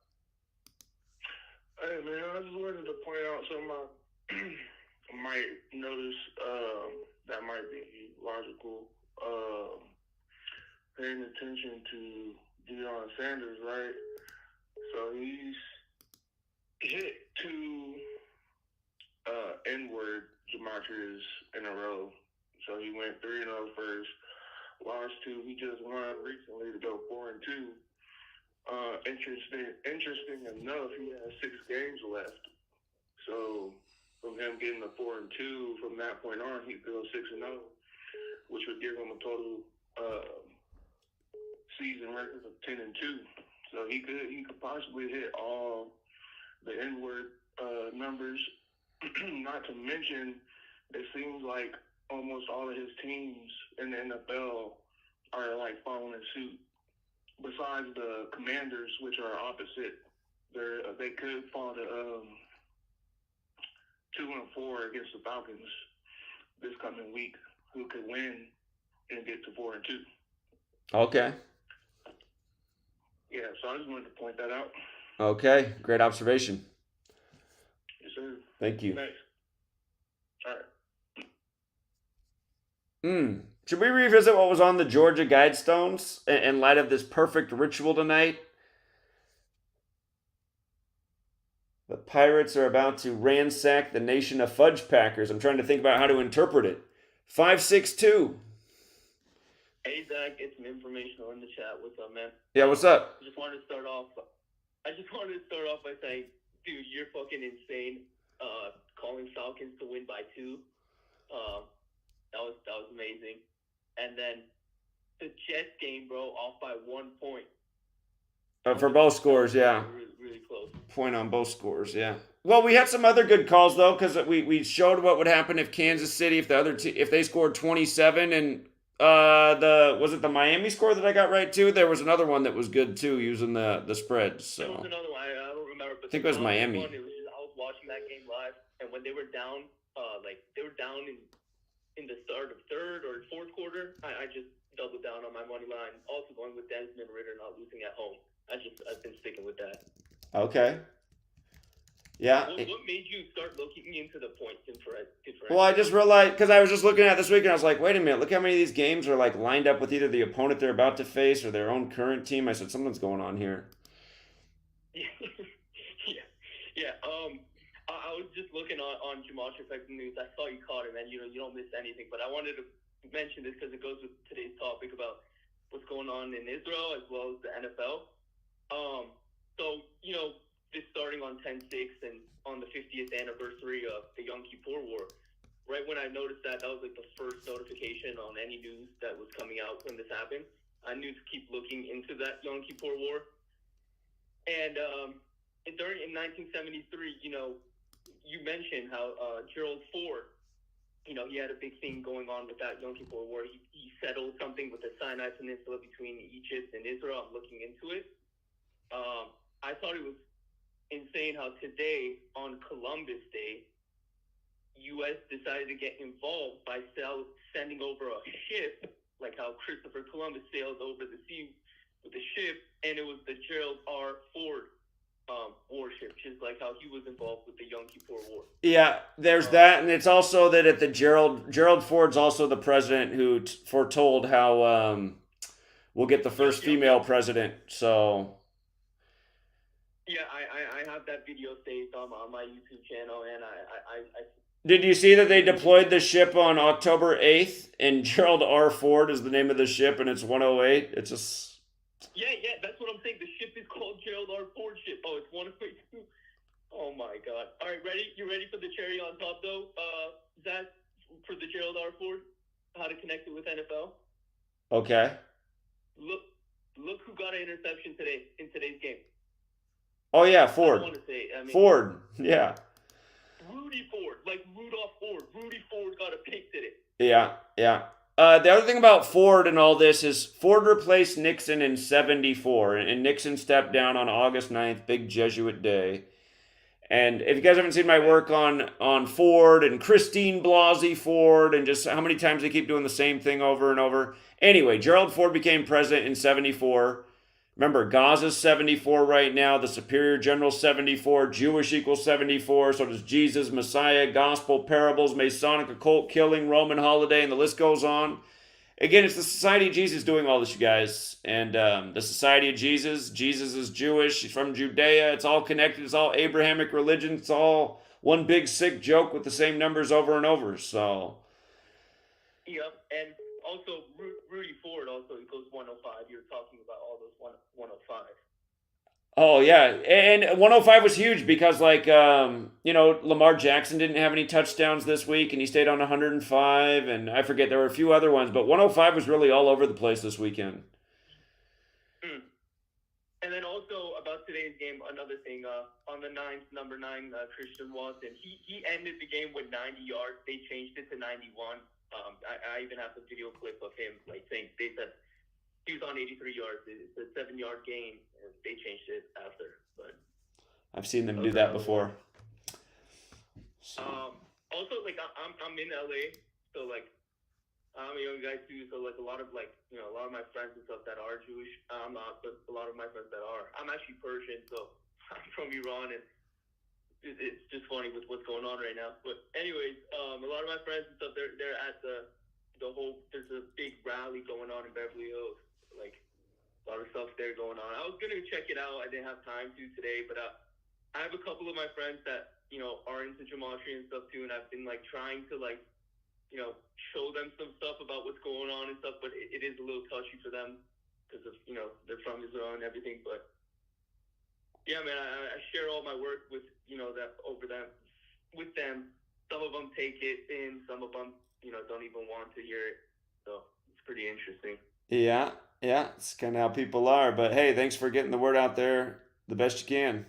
Hey, man, I just wanted to point out something I might notice that might be logical. Paying attention to Deion Sanders, right? So he's hit two N-word gematrias in a row. So he went 3-0 first, lost two. He just won recently to go 4-2. Interesting enough, he has 6 games left. So from him getting the 4-2, from that point on, he'd go 6-0, which would give him a total season record of 10-2. So he could possibly hit all the N-word numbers. Not to mention, it seems like almost all of his teams in the NFL are like following suit. Besides the Commanders, which are opposite, they could fall to 2-4 against the Falcons this coming week, who could win and get to 4-2. Okay. Yeah, so I just wanted to point that out. Okay. Great observation. Yes, sir. Thank you. Nice. All right. Should we revisit what was on the Georgia Guidestones in light of this perfect ritual tonight? The Pirates are about to ransack the nation of fudge packers. I'm trying to think about how to interpret it. 562. Hey Zach, get some information in the chat. What's up, man? Yeah, what's up? I just wanted to start off by saying, dude, you're fucking insane. Calling Falcons to win by 2. That was amazing. And then the Jets game, bro, off by 1 point. For both scores, yeah. Really close. Point on both scores, yeah. Well, we had some other good calls though, because we showed what would happen if Kansas City, if they scored 27, and was it the Miami score that I got right too? There was another one that was good too, using the spreads. So There was another one. I don't remember. But I think it was Miami. I was watching that game live, and when they were down, in the start of third or fourth quarter, I just doubled down on my money line. Also going with Desmond Ridder not losing at home. I've been sticking with that. Okay. Yeah. What made you start looking into the point difference? Well, I just realized, because I was just looking at this week and I was like, wait a minute, look how many of these games are like lined up with either the opponent they're about to face or their own current team. I said, something's going on here. Yeah. I was just looking on GematriaEffectNews. I saw you caught it, man. You don't miss anything. But I wanted to mention this because it goes with today's topic about what's going on in Israel as well as the NFL. So, this starting on 10/6 and on the 50th anniversary of the Yom Kippur War, right when I noticed that was like the first notification on any news that was coming out when this happened. I knew to keep looking into that Yom Kippur War. And in 1973, you mentioned how Gerald Ford, he had a big thing going on with that Yom Kippur War. He settled something with the Sinai Peninsula between Egypt and Israel. I'm looking into it. I thought it was insane how today, on Columbus Day, U.S. decided to get involved by sending over a ship, like how Christopher Columbus sailed over the sea with a ship, and it was the Gerald R. Ford warship, just like how he was involved with the Yom Kippur War. Yeah, there's that, and it's also that at the Gerald Ford's also the president who foretold how we'll get the first female president. So yeah, I have that video saved on my YouTube channel, and I did you see that they deployed the ship on October 8th, and Gerald R. Ford is the name of the ship, and it's 108? It's just... Yeah, that's what I'm saying. The ship is called Gerald R. Ford ship. Oh, it's 102. Oh, my God. All right, ready? You ready for the cherry on top, though, Zach, for the Gerald R. Ford? How to connect it with NFL? Okay. Look who got an interception in today's game. Oh, yeah, Ford. I want to say, Ford, yeah. Rudy Ford, like Rudolph Ford. Rudy Ford got a pick today. Yeah. The other thing about Ford and all this is Ford replaced Nixon in 74, and Nixon stepped down on August 9th, big Jesuit day. And if you guys haven't seen my work on Ford and Christine Blasey Ford and just how many times they keep doing the same thing over and over. Anyway, Gerald Ford became president in 74. Remember, Gaza's 74 right now, the Superior General 74, Jewish equals 74, so does Jesus, Messiah, Gospel, Parables, Masonic, Occult, Killing, Roman Holiday, and the list goes on. Again, it's the Society of Jesus doing all this, you guys. And the Society of Jesus, Jesus is Jewish, he's from Judea, it's all connected, it's all Abrahamic religion, it's all one big sick joke with the same numbers over and over, so. Yep, and also Rudy Ford also equals 105. You're talking about all those 105. Oh yeah, and 105 was huge because Lamar Jackson didn't have any touchdowns this week, and he stayed on 105, and I forget there were a few other ones, but 105 was really all over the place this weekend. And then also about today's game, another thing on the number 9, Christian Watson, he ended the game with 90 yards. They changed it to 91. I even have the video clip of him saying they said he was on 83 yards. It's a 7-yard gain. And they changed it after. But I've seen them do that before. So. Also, I'm in LA, so I'm a young guy too. So a lot of a lot of my friends and stuff that are Jewish. I'm not, but a lot of my friends that are. I'm actually Persian, so I'm from Iran, and it's just funny with what's going on right now. But anyways, a lot of my friends and stuff, they're at the whole. There's a big rally going on in Beverly Hills. A lot of stuff there going on. I was gonna check it out. I didn't have time to today, but I have a couple of my friends that are into gematria and stuff too, and I've been trying to show them some stuff about what's going on and stuff. But it is a little touchy for them because of they're from Israel and everything. But yeah, man, I share all my work with that over them with them. Some of them take it in, some of them don't even want to hear it. So it's pretty interesting. Yeah, it's kind of how people are. But hey, thanks for getting the word out there the best you can.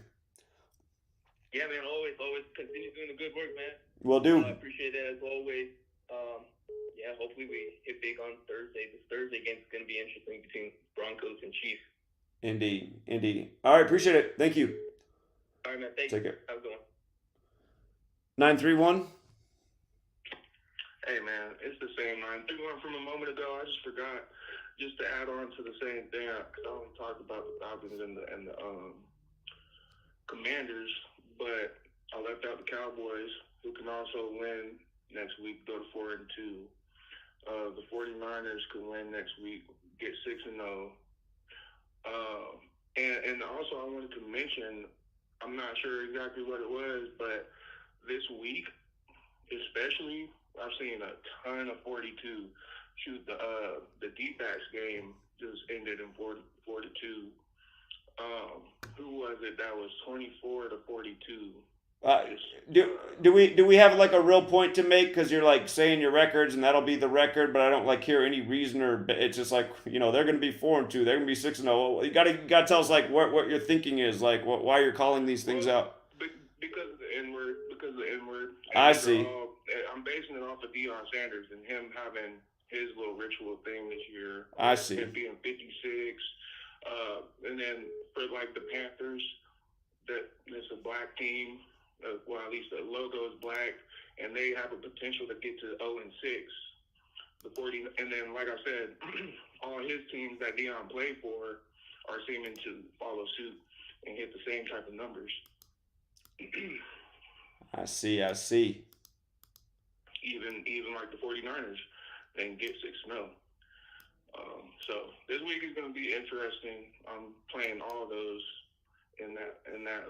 Yeah, man, always continue doing the good work, man. Will do. I appreciate it as always. Yeah, hopefully we hit big on Thursday. This Thursday game is going to be interesting between Broncos and Chiefs. Indeed. All right, appreciate it. Thank you. All right, man. Thank you. Take care. Have a good one. 931. Hey, man, it's the same 931 from a moment ago. I just forgot just to add on to the same thing because I don't talk about the Falcons and the Commanders, but I left out the Cowboys, who can also win next week, go to 4-2. The 49ers can win next week, get 6-0. And also I wanted to mention, I'm not sure exactly what it was, but this week, especially, I've seen a ton of 42. Shoot, the D-backs game just ended in 4-2. Who was it that was 24-42? Do we have a real point to make? Because you're saying your records and that'll be the record, but I don't hear any reason, or it's just they're going to be 4-2, they're going to be 6-0. You gotta tell us what your thinking is, why you're calling these things out. Because of the N-word. I see. I'm basing it off of Deion Sanders and him having his little ritual thing this year. I see. Him being 56, and then for the Panthers, that it's a black team. Well, at least the logo is black, and they have a potential to get to 0-6. The 40, and then like I said, all his teams that Deion played for are seeming to follow suit and hit the same type of numbers. I see. Even like the 49ers, they can get 6-0. So this week is going to be interesting. I'm playing all those in that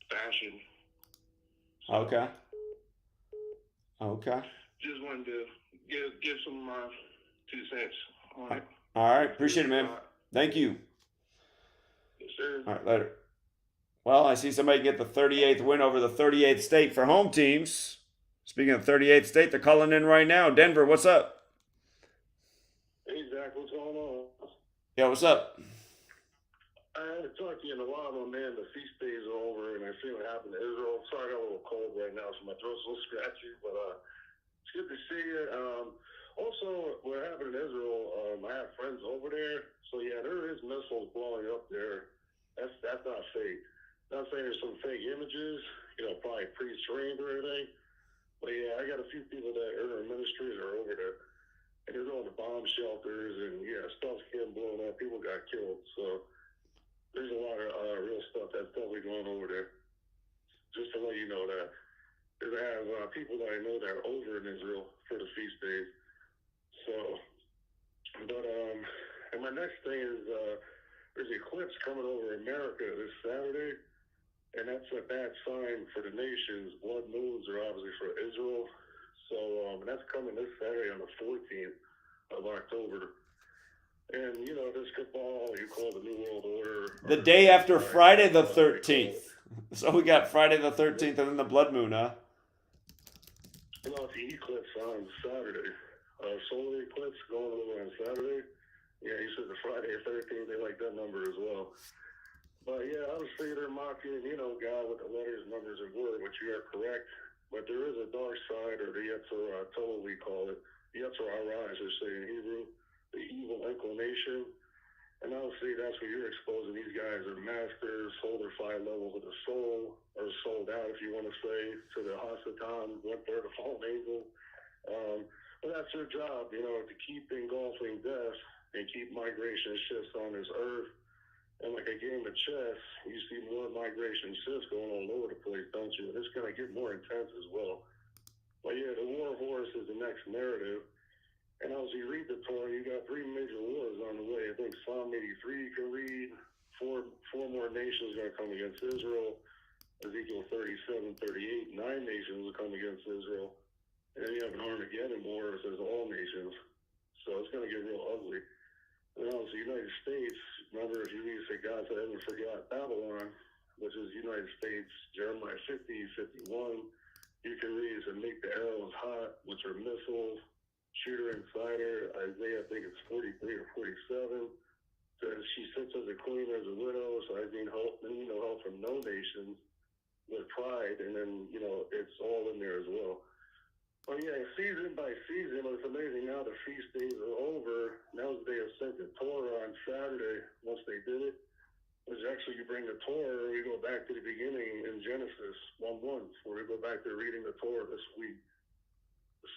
fashion. So, Okay. Just wanted to give some of my 2 cents on it. All right, appreciate it, man. Thank you. Yes, sir. All right, later. Well, I see somebody get the 38th win over the 38th state for home teams. Speaking of 38th state, they're calling in right now. Denver, what's up? Hey, Zach, what's going on? Yeah, what's up? I haven't talked to you in a while, man. The feast days are over, and I see what happened to Israel. Sorry, I got a little cold right now, so my throat's a little scratchy, but it's good to see you. Also, what happened in Israel, I have friends over there, so yeah, there is missiles blowing up there. That's not fake. Not saying there's some fake images, probably pre-streamed or anything, but yeah, I got a few people that are in ministries are over there, and they're going to bomb shelters, and yeah, stuff's getting blown up. People got killed, so there's a lot of real stuff that's probably going over there. Just to let you know that. Because I have people that I know that are over in Israel for the feast days. So, but, and my next thing is there's an eclipse coming over America this Saturday, and that's a bad sign for the nations. Blood moons are obviously for Israel. So, that's coming this Saturday on the 14th of October. And, you know, this cabal, you call it the New World Order. The day after Friday the 13th. So we got Friday the 13th and then the blood moon, huh? Well, it's the eclipse on Saturday. Solar eclipse going over on Saturday. Yeah, you said the Friday the 13th, they like that number as well. But yeah, obviously they're mocking, you know, God with the letters, numbers, and word, which you are correct. But there is a dark side, or the Yetzer Hara, we call it. Yetzer Hara, as they say in Hebrew, the evil inclination. And obviously that's what you're exposing. These guys are masters, hold their 5 levels of the soul, or sold out, if you want to say, to the Hasatan, 1/3 of fallen angel. But that's their job, you know, to keep engulfing death and keep migration shifts on this earth. And like a game of chess, you see more migration shifts going all over the place, don't you? And it's going to get more intense as well. But yeah, the war horse is the next narrative. And as you read the Torah, you got 3 major wars on the way. I think Psalm 83 you can read. Four more nations are going to come against Israel. Ezekiel 37, 38, 9 nations will come against Israel. And then you have an Armageddon war that says all nations. So it's going to get real ugly. And also, the United States, remember, if you read, say, God said, I haven't forgot Babylon, which is United States, Jeremiah 50, 51. You can read, it make the arrows hot, which are missiles. Shooter Insider, Isaiah, I think it's 43 or 47, says she sits as a queen, as a widow, so I mean, help from no nations with pride, and then, you know, it's all in there as well. But yeah, season by season, it's amazing now the feast days are over. Now the day of sacred Torah on Saturday, once they did it, which actually you bring the Torah, we go back to the beginning in Genesis 1:1, where we go back to reading the Torah this week.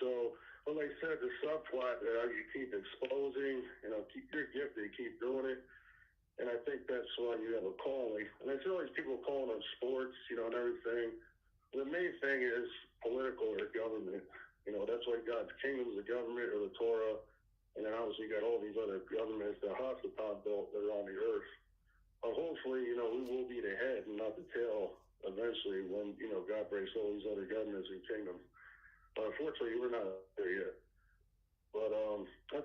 So, well, like I said, the subplot that you keep exposing, you know, keep your gift, you keep doing it. And I think that's why you have a calling. And I feel like people calling on sports, you know, and everything. The main thing is political or government. You know, that's why God's kingdom is the government or the Torah. And then obviously you got all these other governments that Hasatan built that are on the earth. But hopefully, you know, we will be the head and not the tail eventually when, you know, God breaks all these other governments and kingdoms. But unfortunately, we're not there yet. But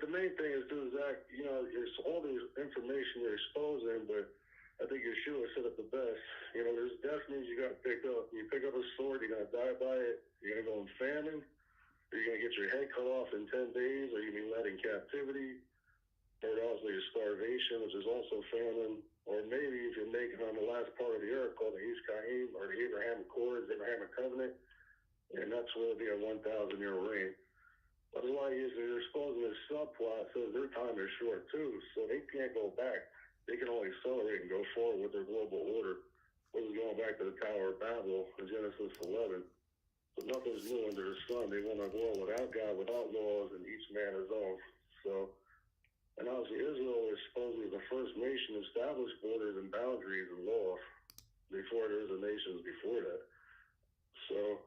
the main thing is, Zach, you know, there's all this information you're exposing, but I think Yeshua said it the best. You know, there's destinies you got to pick up. You pick up a sword, you're going to die by it. You're going to go in famine. Or you're going to get your head cut off in 10 days, or you're going to be led in captivity. Or obviously starvation, which is also famine. Or maybe if you're making on the last part of the earth called the Iskaim, or the Abrahamic Accords, Abrahamic Covenant. And that's where it'll be a 1,000-year reign. But the lie is they're exposing this subplot, so their time is short too, so they can't go back. They can only accelerate and go forward with their global order, which is going back to the Tower of Babel in Genesis 11. So nothing's new under the sun. They want a world without God, without laws, and each man his own. So, and obviously Israel is supposedly the first nation to establish borders and boundaries and law before there was a nations before that. So,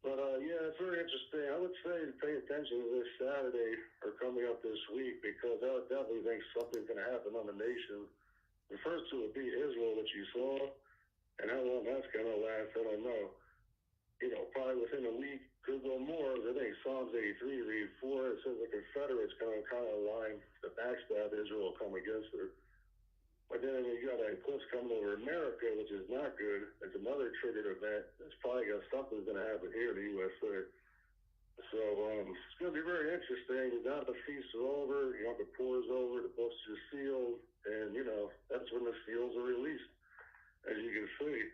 but yeah, it's very interesting. I would say to pay attention to this Saturday or coming up this week, because I would definitely think something's going to happen on the nation. The first two would be Israel, which you saw, and how long that's going to last, I don't know. You know, probably within a week, could go more. I think Psalms 83 read 4, it says the Confederates going to kind of line the backstab Israel come against her. But then you got an eclipse coming over America, which is not good. It's another triggered event. It's probably got something's going to happen here in the USA. So it's going to be very interesting. Now the feasts are over, you know, the pour is over, the books are sealed, and you know that's when the seals are released, as you can see.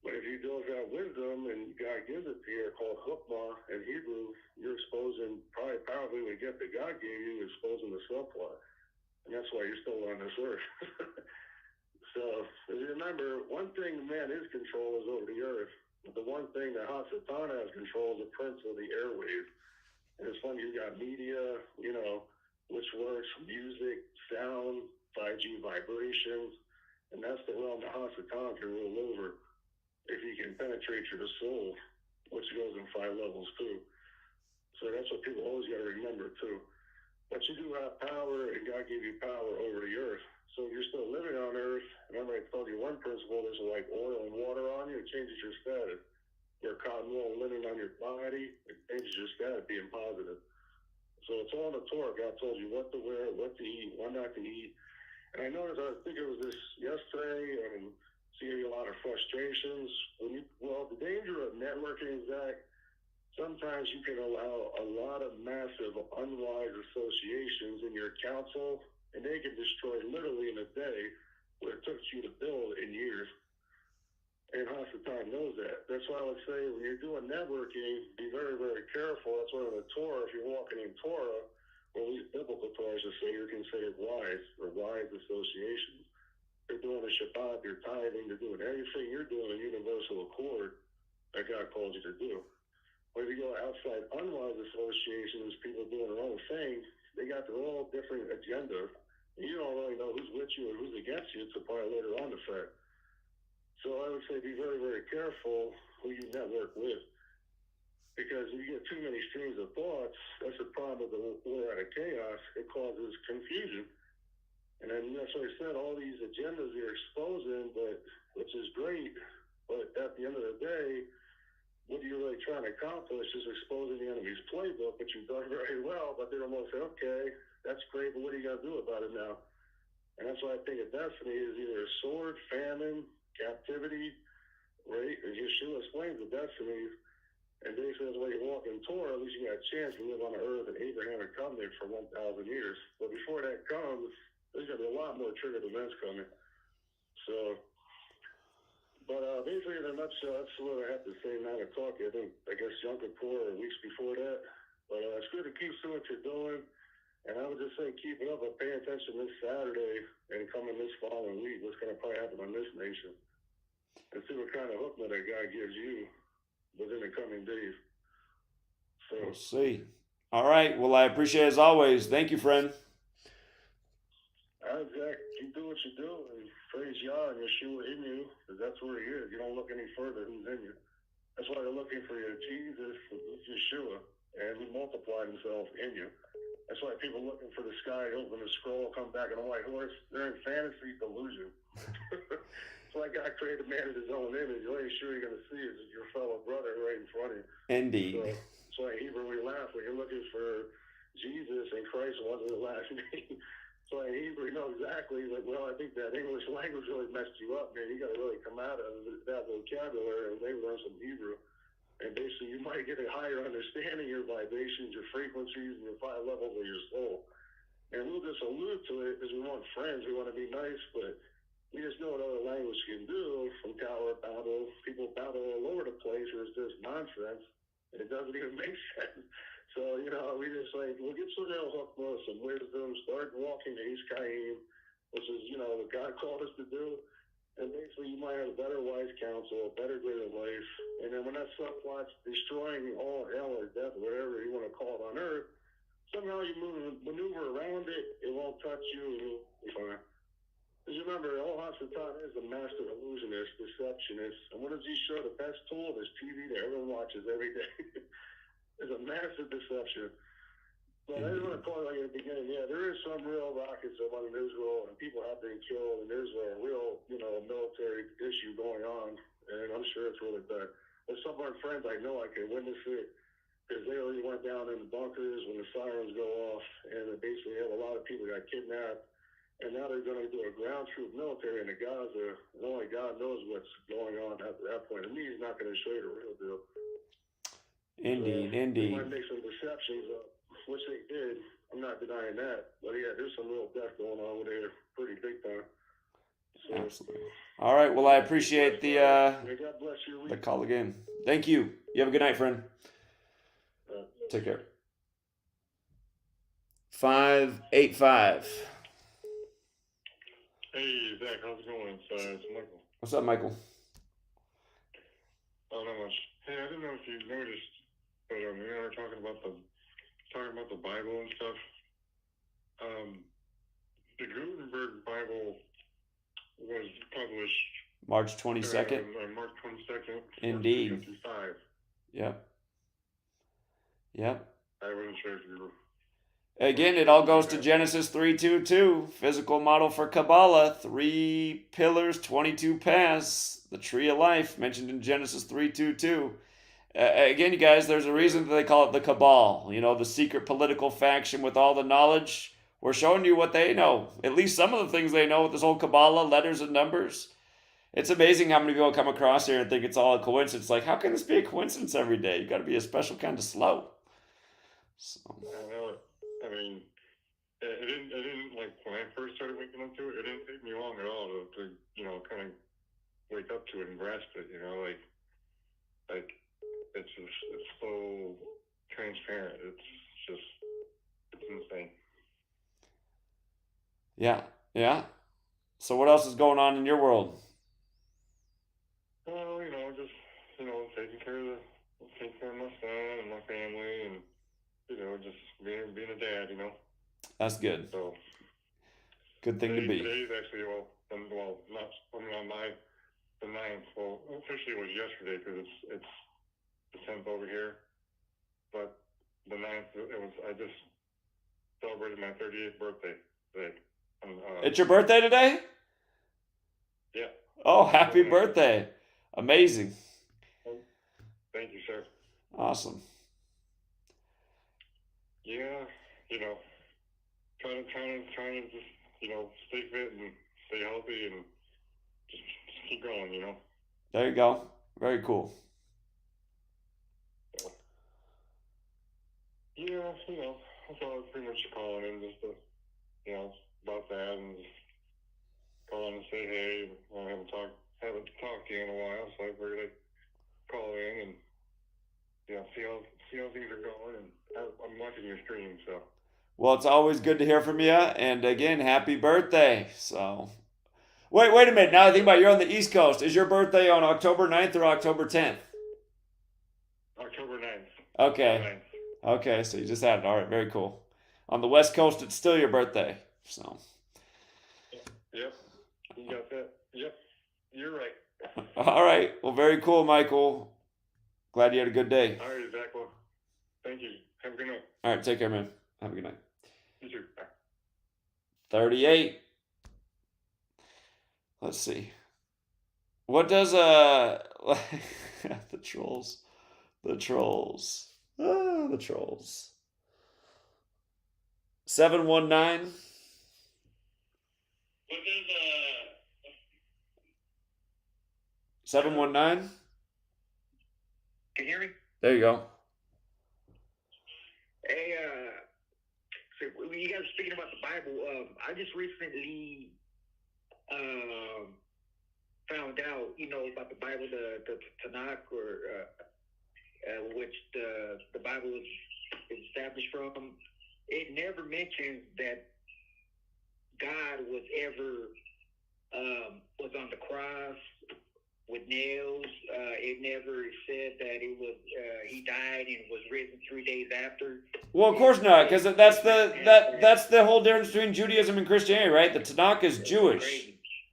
But if you don't have wisdom and God gives it to you, called hukmah in Hebrew, you're exposing probably the gift that God gave you, exposing the subplot. And that's why you're still on this earth. So, as you remember, one thing man is control is over the earth. But the one thing that Hasatan has control is the prince of the airwaves. And it's funny, you got media, you know, which works, music, sound, 5G vibrations. And that's the realm that Hasatan can rule over if he can penetrate your soul, which goes in 5 levels too. So that's what people always got to remember too. But you do have power, and God gave you power over the earth. So if you're still living on earth, remember I told you one principle, there's like oil and water on you, it changes your status. Your cotton wool and linen on your body, it changes your status, being positive. So it's all in the Torah. God told you what to wear, what to eat, what not to eat. And I noticed, I think it was this yesterday, and seeing a lot of frustrations. The danger of networking is that sometimes you can allow a lot of massive, unwise associations in your council, and they can destroy literally in a day what it took you to build in years. And Hasatan knows that. That's why I would say when you're doing networking, be very, very careful. That's why in the Torah, if you're walking in Torah, or at least biblical Torah, just say you're considered wise or wise associations. They're doing the Shabbat, they're tithing, they're doing everything you're doing in universal accord that God calls you to do. But if you go outside unwise associations, people doing their own thing, they got their all different agenda. And you don't really know who's with you or who's against you until probably later on the fact. So I would say be very, very careful who you network with. Because if you get too many streams of thoughts, that's the problem with the war out of chaos. It causes confusion. And then that's what I said, all these agendas you're exposing, which is great, but at the end of the day, what are you really trying to accomplish is exposing the enemy's playbook, which you've done very well, but they're almost say, okay, that's great, but what are you going to do about it now? And that's why I think a destiny is either a sword, famine, captivity, right? As Yeshua explains the destiny, and basically that's why you walk in Torah, at least you got a chance to live on the earth and Abraham had come there for 1,000 years. But before that comes, there's going to be a lot more triggered events coming. So, but basically in a nutshell, that's what I have to say now to talk. I guess Yom Kippur or weeks before that. But it's good to keep doing what you're doing. And I would just say keep it up, but pay attention this Saturday and coming this following week. What's going to probably happen on this nation. And see what kind of hookman that God gives you within the coming days. So we'll see. All right. Well, I appreciate it as always. Thank you, friend. Zach, keep doing what you do and praise Yah and Yeshua in you, because that's where he is. You don't look any further who's in you. That's why they're looking for you. Jesus is Yeshua, and he multiplied himself in you. That's why people looking for the sky, open the scroll, come back on a white horse. They're in fantasy delusion. It's like God created man in his own image. The only sure you're going to see is your fellow brother right in front of you. Indeed. So that's why in Hebrew we laugh when you're looking for Jesus and Christ wasn't his last name. So in Hebrew, you know exactly, like, well, I think that English language really messed you up, man. You got to really come out of that vocabulary and maybe learn some Hebrew. And basically, you might get a higher understanding of your vibrations, your frequencies, and your 5 levels of your soul. And we'll just allude to it because we want friends, we want to be nice, but we just know what other language can do from Tower Babel. People babble all over the place, and it's just nonsense. And it doesn't even make sense. So, we just we'll get some real hookma, some wisdom, start walking the East Kaim, which is, what God called us to do. And basically, you might have a better wise counsel, a better greater life. And then when that subplot's destroying all hell or death, whatever you want to call it on earth, somehow you maneuver around it, it won't touch you, and you'll be fine. Because remember, all Hasatan is a master illusionist, deceptionist. And what does he show? The best tool is TV that everyone watches every day. It's a massive deception. But I just want to call it like at the beginning, there is some real rockets up in Israel, and people have been killed, and there's a real, military issue going on, and I'm sure it's really bad. But some of our friends I know, I can witness it, because they already went down in the bunkers when the sirens go off, and they basically have a lot of people got kidnapped, and now they're going to do a ground troop military into Gaza, and only God knows what's going on at that point. And he's not going to show you the real deal. Indeed. They might make some deceptions up, which they did. I'm not denying that. But there's some real death going on over there pretty big time. So, absolutely. All right. Well, I appreciate the God bless you. the call again. Thank you. You have a good night, friend. Take care. 585. Hey, Zach, how's it going? It's Michael. What's up, Michael? Oh, not much. Hey, I don't know if you noticed, but we're talking about the Bible and stuff. The Gutenberg Bible was published March 22nd. March 22nd. Indeed. 55. Yep. Yep. I wasn't sure if you were. Again, it all goes to Genesis 3:2:2. Physical model for Kabbalah. 3 pillars, 22 paths. The tree of life mentioned in Genesis 3:2:2. Again, you guys, there's a reason that they call it the cabal. You know, the secret political faction with all the knowledge. We're showing you what they know. At least some of the things they know with this whole Kabbalah, letters and numbers. It's amazing how many people come across here and think it's all a coincidence. Like, how can this be a coincidence every day? You got to be a special kind of slow. So. I know it. I mean, it didn't like when I first started waking up to it. It didn't take me long at all to kind of wake up to it and grasp it. Like it's so transparent. It's insane. Yeah. So what else is going on in your world? Well, just taking care of my son and my family, and just being a dad. That's good. So good thing to be. Today's actually not on the 9th. Well, officially it was yesterday because it's the 10th over here, but the 9th I just celebrated my 38th birthday today. It's your birthday today? Yeah. Oh, happy birthday. Amazing. Thank you, sir. Awesome. Yeah, trying to just, stay fit and stay healthy and just keep going, There you go. Very cool. Yeah, that's all I was pretty much calling in, just to, about that, and just calling to say hey. I haven't talked to you in a while, so I figured I'd call in and see how things are going. And I'm watching your stream, so. Well, it's always good to hear from you, and again, happy birthday. So, wait a minute. Now I think about it, you're on the East Coast. Is your birthday on October 9th or October 10th? October 9th. Okay. Okay, so you just had it. All right, very cool. On the West Coast, it's still your birthday. So. Yep. You got that. Yep. You're right. All right. Well, very cool, Michael. Glad you had a good day. All right, Zach. Well, thank you. Have a good night. All right, take care, man. Have a good night. You too. Bye. 38. Let's see. What does the trolls? The trolls. The trolls. 719. What does 719. Can you hear me? There you go. Hey, so when you guys are speaking about the Bible, I just recently found out, about the Bible, the Tanakh, or which the Bible is established from. It never mentions that God was ever was on the cross with nails. It never said that it was he died and was risen 3 days after. Well, of course not, because that's the whole difference between Judaism and Christianity, right? The Tanakh is Jewish.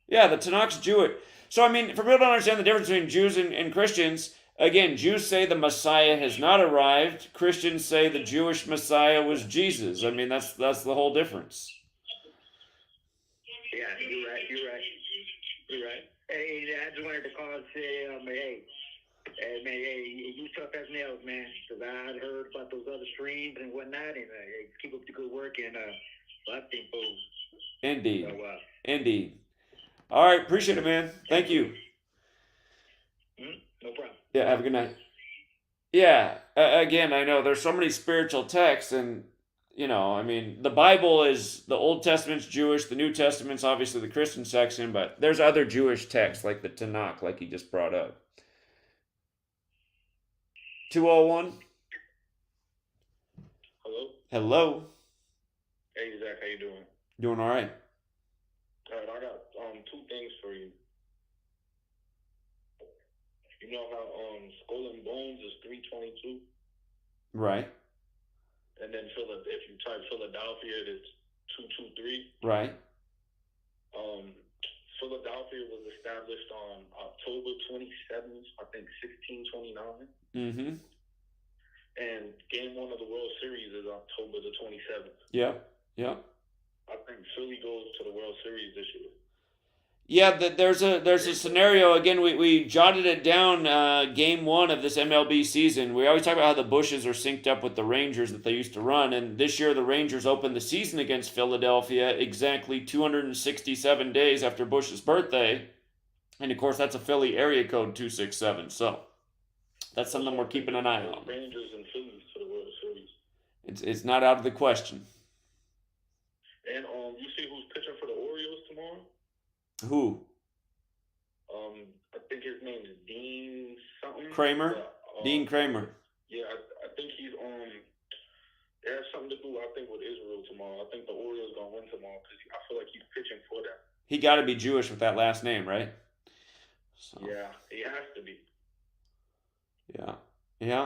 Yeah, the Tanakh's Jewish. So, I mean, for people to understand the difference between Jews and Christians, again, Jews say the Messiah has not arrived. Christians say the Jewish Messiah was Jesus. I mean, that's the whole difference. Yeah, you're right. Hey, I just wanted to call and say, hey, you tough as nails, man. Because I had heard about those other streams and whatnot, and keep up the good work, and I think those. Indeed. So, Indeed. All right, appreciate it, man. Thank you. No problem. Yeah, have a good night. Yeah, again, I know there's so many spiritual texts, and I mean, the Bible is, the Old Testament's Jewish, the New Testament's obviously the Christian section, but there's other Jewish texts like the Tanakh, like he just brought up. 201. Hello. Hello. Hey, Zach. How you doing? Doing all right. All right. I got two things for you. You know how Skull and Bones is 322, Right. and then if you type Philadelphia, it's 223. Right. Philadelphia was established on October 27th, I think 1629. Mm-hmm. And game one of the World Series is October the 27th. Yeah. I think Philly goes to the World Series this year. Yeah, there's a scenario. Again, we jotted it down. Game one of this MLB season. We always talk about how the Bushes are synced up with the Rangers that they used to run, and this year the Rangers opened the season against Philadelphia exactly 267 days after Bush's birthday, and of course that's a Philly area code 267. So that's something we're keeping an eye on. Rangers and Phillies to the World Series. It's not out of the question. And you see who's pitching for the Orioles tomorrow? Who? I think his name is Dean something. Kramer? Dean Kramer. Yeah, I think he's on. It has something to do, I think, with Israel tomorrow. I think the Orioles gonna win tomorrow because I feel like he's pitching for them. He got to be Jewish with that last name, right? So. Yeah, he has to be. Yeah.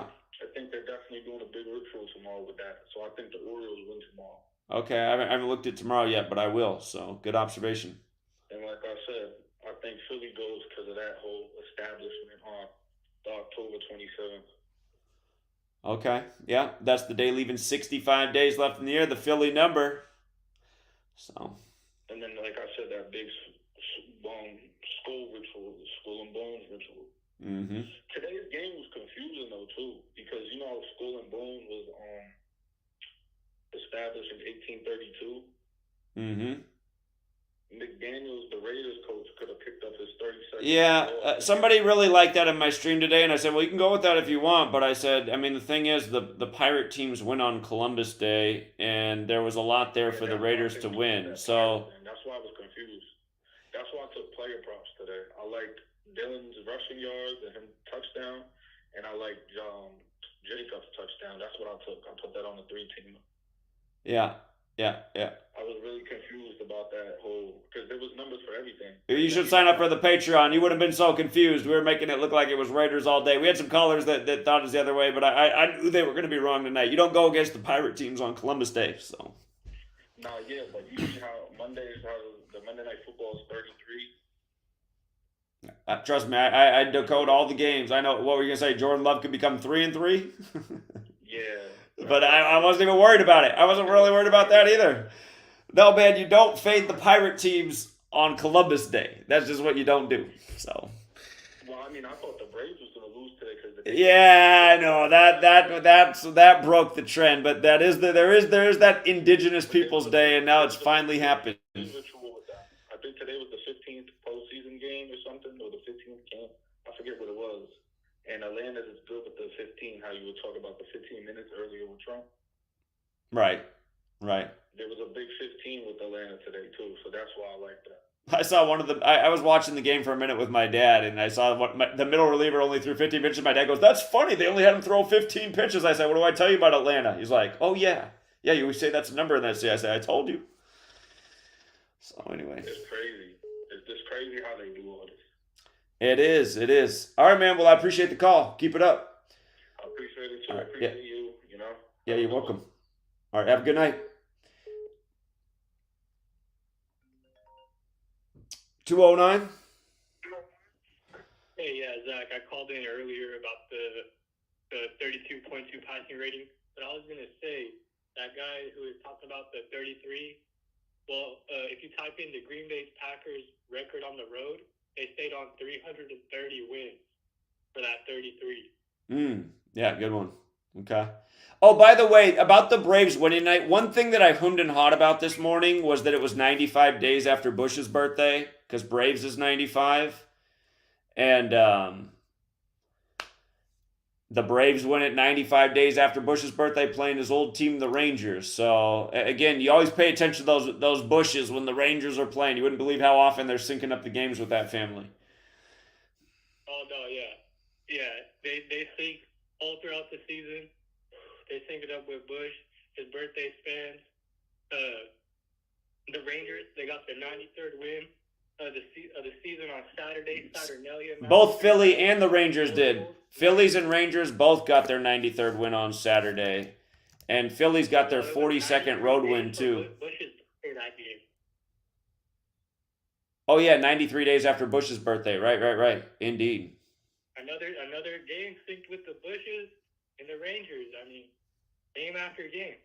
I think they're definitely doing a big ritual tomorrow with that. So I think the Orioles win tomorrow. Okay, I haven't looked at tomorrow yet, but I will. So good observation. And like I said, I think Philly goes because of that whole establishment on October 27th. Okay, yeah, that's the day leaving 65 days left in the year, the Philly number. So. And then, like I said, that big skull ritual, the skull and bones ritual. Mm-hmm. Today's game was confusing though too, because you know Skull and Bone was established in 1832. Mm-hmm. McDaniels, the Raiders coach, could have picked up his 32nd. Yeah, somebody really liked that in my stream today, and I said, well, you can go with that if you want, but I said, I mean, the thing is, the Pirate teams win on Columbus Day, and there was a lot there for the Raiders to win, so... That's why I was confused. That's why I took player props today. I liked Dylan's rushing yards and him touchdown, and I liked Jacobs' touchdown. That's what I took. I put that on the 3-team. Yeah. I was really confused about that whole, because there was numbers for everything. You should sign up for the Patreon. You would have been so confused. We were making it look like it was Raiders all day. We had some callers that thought it was the other way, but I knew they were going to be wrong tonight. You don't go against the Pirate teams on Columbus Day, so. No, yeah, but you see how the Monday Night Football is 33? Trust me, I decode all the games. I know, what were you going to say? Jordan Love could become 3-3? Yeah. But I wasn't even worried about it. I wasn't really worried about that either. No, man, you don't fade the Pirate teams on Columbus Day. That's just what you don't do. So. Well, I mean, I thought the Braves was going to lose today because. Yeah, I know that broke the trend. But there is that Indigenous Peoples Day, and now it's finally happened. I think today was the 15th postseason game or something, or the 15th game. I forget what it was. And Atlanta is good with the 15, how you would talk about the 15 minutes earlier with Trump. Right. There was a big 15 with Atlanta today, too, so that's why I like that. I saw one of the... I was watching the game for a minute with my dad, and I saw the middle reliever only threw 15 pitches. My dad goes, that's funny. They only had him throw 15 pitches. I said, what do I tell you about Atlanta? He's like, oh, yeah. Yeah, you always say that's a number in that city. I said, I told you. So, anyway. It's crazy. It's just crazy how they do all this. It is. All right, man. Well, I appreciate the call. Keep it up. I appreciate it, too. Right, I appreciate you, you know. Yeah, you're welcome. All right, have a good night. 209. Hey, yeah, Zach, I called in earlier about the 32.2 passing rating, but I was going to say, that guy who was talking about the 33, well, if you type in the Green Bay Packers record on the road, they stayed on 330 wins for that 33. Yeah, good one. Okay. Oh, by the way, about the Braves winning night, one thing that I hummed and hawed about this morning was that it was 95 days after Bush's birthday, because Braves is 95. And the Braves win it 95 days after Bush's birthday, playing his old team, the Rangers. So, again, you always pay attention to those Bushes when the Rangers are playing. You wouldn't believe how often they're syncing up the games with that family. Oh, no, yeah. Yeah, they sync all throughout the season. They sync it up with Bush, his birthday spans. The Rangers, they got their 93rd win of the season on Saturday. Saturnalia. Both Philly and the Rangers did. Phillies and Rangers both got their 93rd win on Saturday. And Phillies got their 42nd road win, too. Bush is in that game. Oh yeah, 93 days after Bush's birthday. Right. Indeed. Another game synced with the Bushes and the Rangers. I mean, game after game.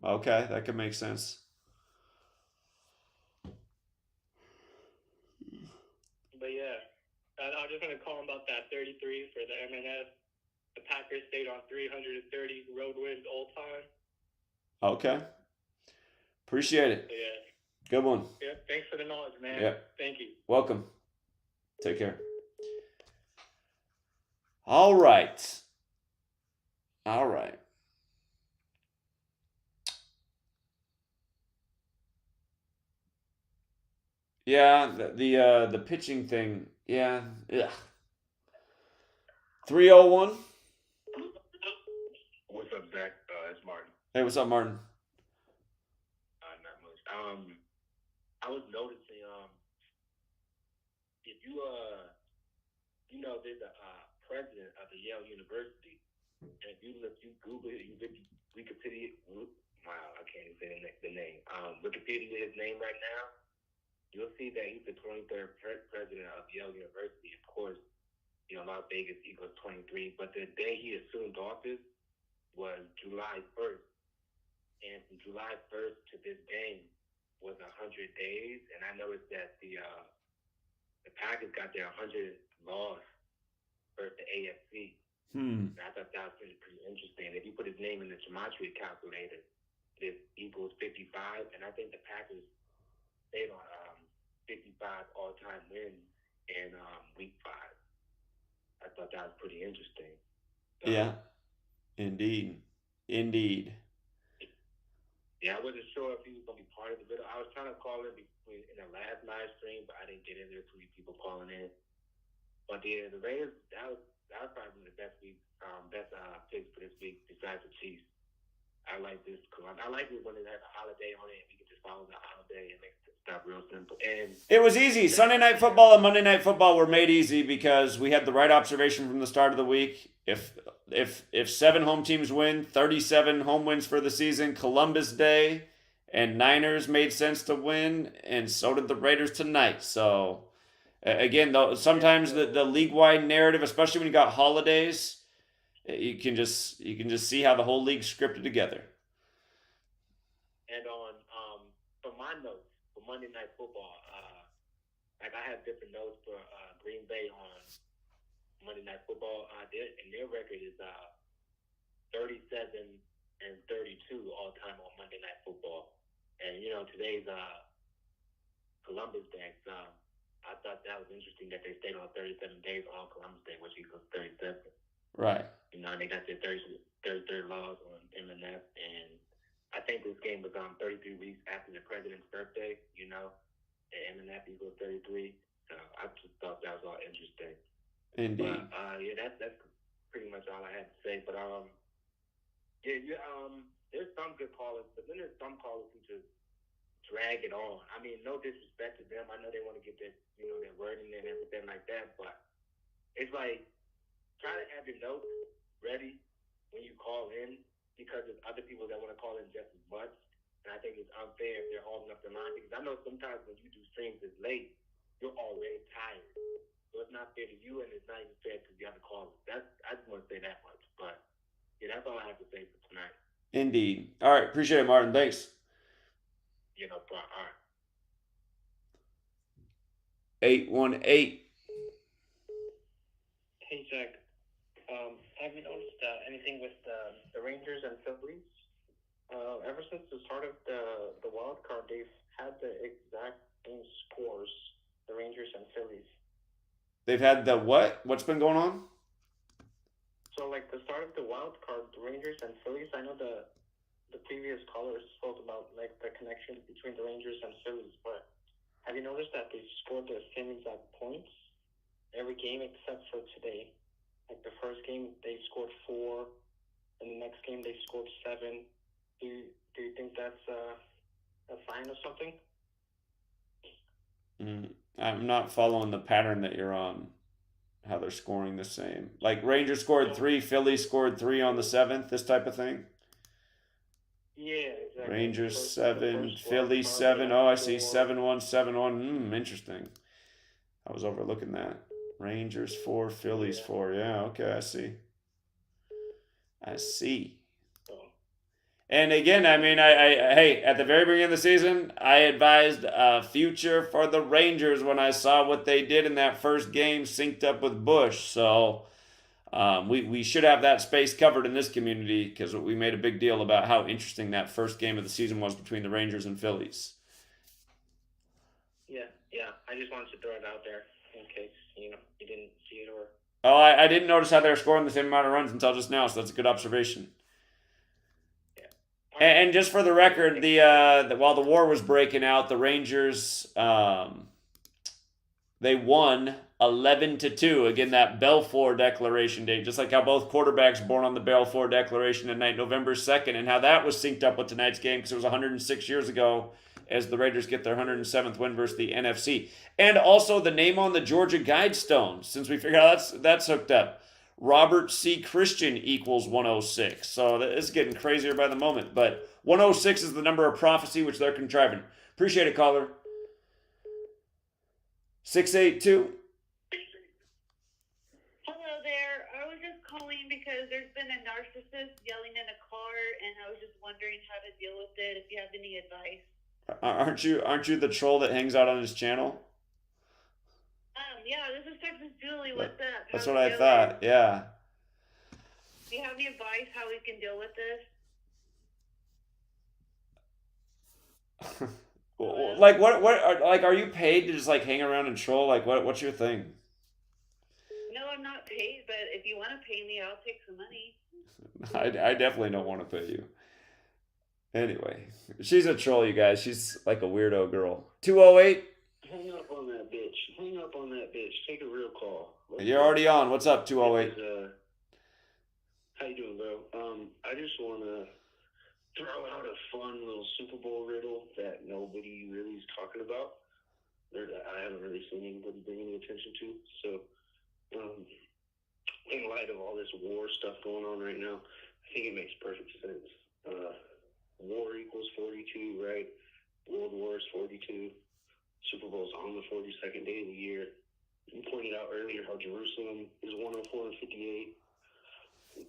Okay, that could make sense. But yeah, I just want to call about that 33 for the MNF. The Packers stayed on 330 road wins all time. Okay. Appreciate it. So yeah. Good one. Yeah. Thanks for the knowledge, man. Yeah. Thank you. Welcome. Take care. All right. Yeah, the pitching thing. Yeah. Ugh. 301. What's up, Zach? It's Martin. Hey, what's up, Martin? Not much. I was noticing, if you there's a president of the Yale University, and if you Google it, you Wikipedia. Wow, I can't even say the name. Wikipedia his name right now. You'll see that he's the 23rd president of Yale University. Of course, Las Vegas equals 23, but the day he assumed office was July 1st. And from July 1st to this game was 100 days. And I noticed that the Packers got their 100th loss versus the AFC. And I thought that was pretty interesting. If you put his name in the Gematria calculator, it equals 55. And I think the Packers stayed on 55 all-time wins in week 5. I thought that was pretty interesting. So, yeah, indeed. Yeah, I wasn't sure if he was going to be part of the video. I was trying to call in in the last live stream, but I didn't get in there. Too many people calling in. But the Raiders, that was probably the best picks for this week besides the Chiefs. I like this. I like it when it has a holiday on it, and we can just follow the holiday and make stuff real simple. And it was easy. Sunday Night Football and Monday Night Football were made easy because we had the right observation from the start of the week. If 7 home teams win, 37 home wins for the season, Columbus Day and Niners made sense to win, and so did the Raiders tonight. So again, though, sometimes the league-wide narrative, especially when you got holidays, you can just see how the whole league's scripted together. And on for my notes for Monday Night Football, like I have different notes for Green Bay on Monday Night Football. Their record is 37 and 32 all time on Monday Night Football. And today's Columbus Day. So I thought that was interesting that they stayed on 37 days on Columbus Day, which equals 37. Right. They got their 33rd loss on MNF, and I think this game was 33 weeks after the president's birthday. And MNF equals 33. So I just thought that was all interesting. Indeed. But that's pretty much all I had to say. But there's some good callers, but then there's some callers who just drag it on. I mean, no disrespect to them. I know they want to get their their wording and everything like that, but it's like, try to have your notes ready when you call in, because there's other people that want to call in just as much. And I think it's unfair if they're holding up the line, because I know sometimes when you do streams this late, you're already tired. So it's not fair to you, and it's not even fair to the other callers. I just want to say that much. But yeah, that's all I have to say for tonight. Indeed. All right. Appreciate it, Martin. Thanks. No problem. All right. 818. Hey, Zach. Have you noticed anything with the Rangers and Phillies? Ever since the start of the wild card, they've had the exact same scores, the Rangers and Phillies. They've had the what? What's been going on? So, like, the start of the wild card, the Rangers and Phillies, I know the previous callers spoke about, like, the connection between the Rangers and Phillies, but have you noticed that they've scored the same exact points every game except for today? Like, the first game, they scored 4, and the next game, they scored 7. Do you think that's a sign of something? I'm not following the pattern that you're on, how they're scoring the same. Like, Rangers scored 3, Phillies scored 3 on the 7th, this type of thing? Yeah, exactly. Rangers The 7, first Philly block, 7. Oh, I see 4. 7-1, 7-1. Interesting. I was overlooking that. Rangers 4, Phillies 4. Yeah, okay, I see. I see. So, And again, I mean, hey, at the very beginning of the season, I advised a future for the Rangers when I saw what they did in that first game, synced up with Bush. So we should have that space covered in this community because we made a big deal about how interesting that first game of the season was between the Rangers and Phillies. Yeah. I just wanted to throw it out there in case you didn't see it or. Oh, I didn't notice how they were scoring the same amount of runs until just now, so that's a good observation. And just for the record, while the war was breaking out, the Rangers they won 11-2. Again, that Balfour Declaration date, just like how both quarterbacks born on the Balfour Declaration in November 2nd, and how that was synced up with tonight's game because it was 106 years ago as the Raiders get their 107th win versus the NFC. And also the name on the Georgia Guidestone, since we figured out that's hooked up. Robert C. Christian equals 106. So it's getting crazier by the moment. But 106 is the number of prophecy which they're contriving. Appreciate it, caller. 682. Hello there. I was just calling because there's been a narcissist yelling in a car, and I was just wondering how to deal with it. If you have any advice. Aren't you the troll that hangs out on his channel? Yeah, this is Texas Julie. What's up? That's what I thought. Yeah. Do you have any advice how we can deal with this? Like what like are you paid to just like hang around and troll? Like what's your thing? No, I'm not paid, but if you want to pay me, I'll take some money. I definitely don't want to pay you. Anyway, she's a troll, you guys. She's like a weirdo girl. 208. hang up on that bitch. Hang up on that bitch. Take a real call. You're already on. What's up, 208? How you doing, bro? I just want to throw out a fun little Super Bowl riddle that nobody really is talking about. I haven't really seen anybody bring any attention to. So, in light of all this war stuff going on right now, I think it makes perfect sense. War equals 42, right? World War is 42. Super Bowl's on the 42nd day of the year. You pointed out earlier how Jerusalem is 104 and 58.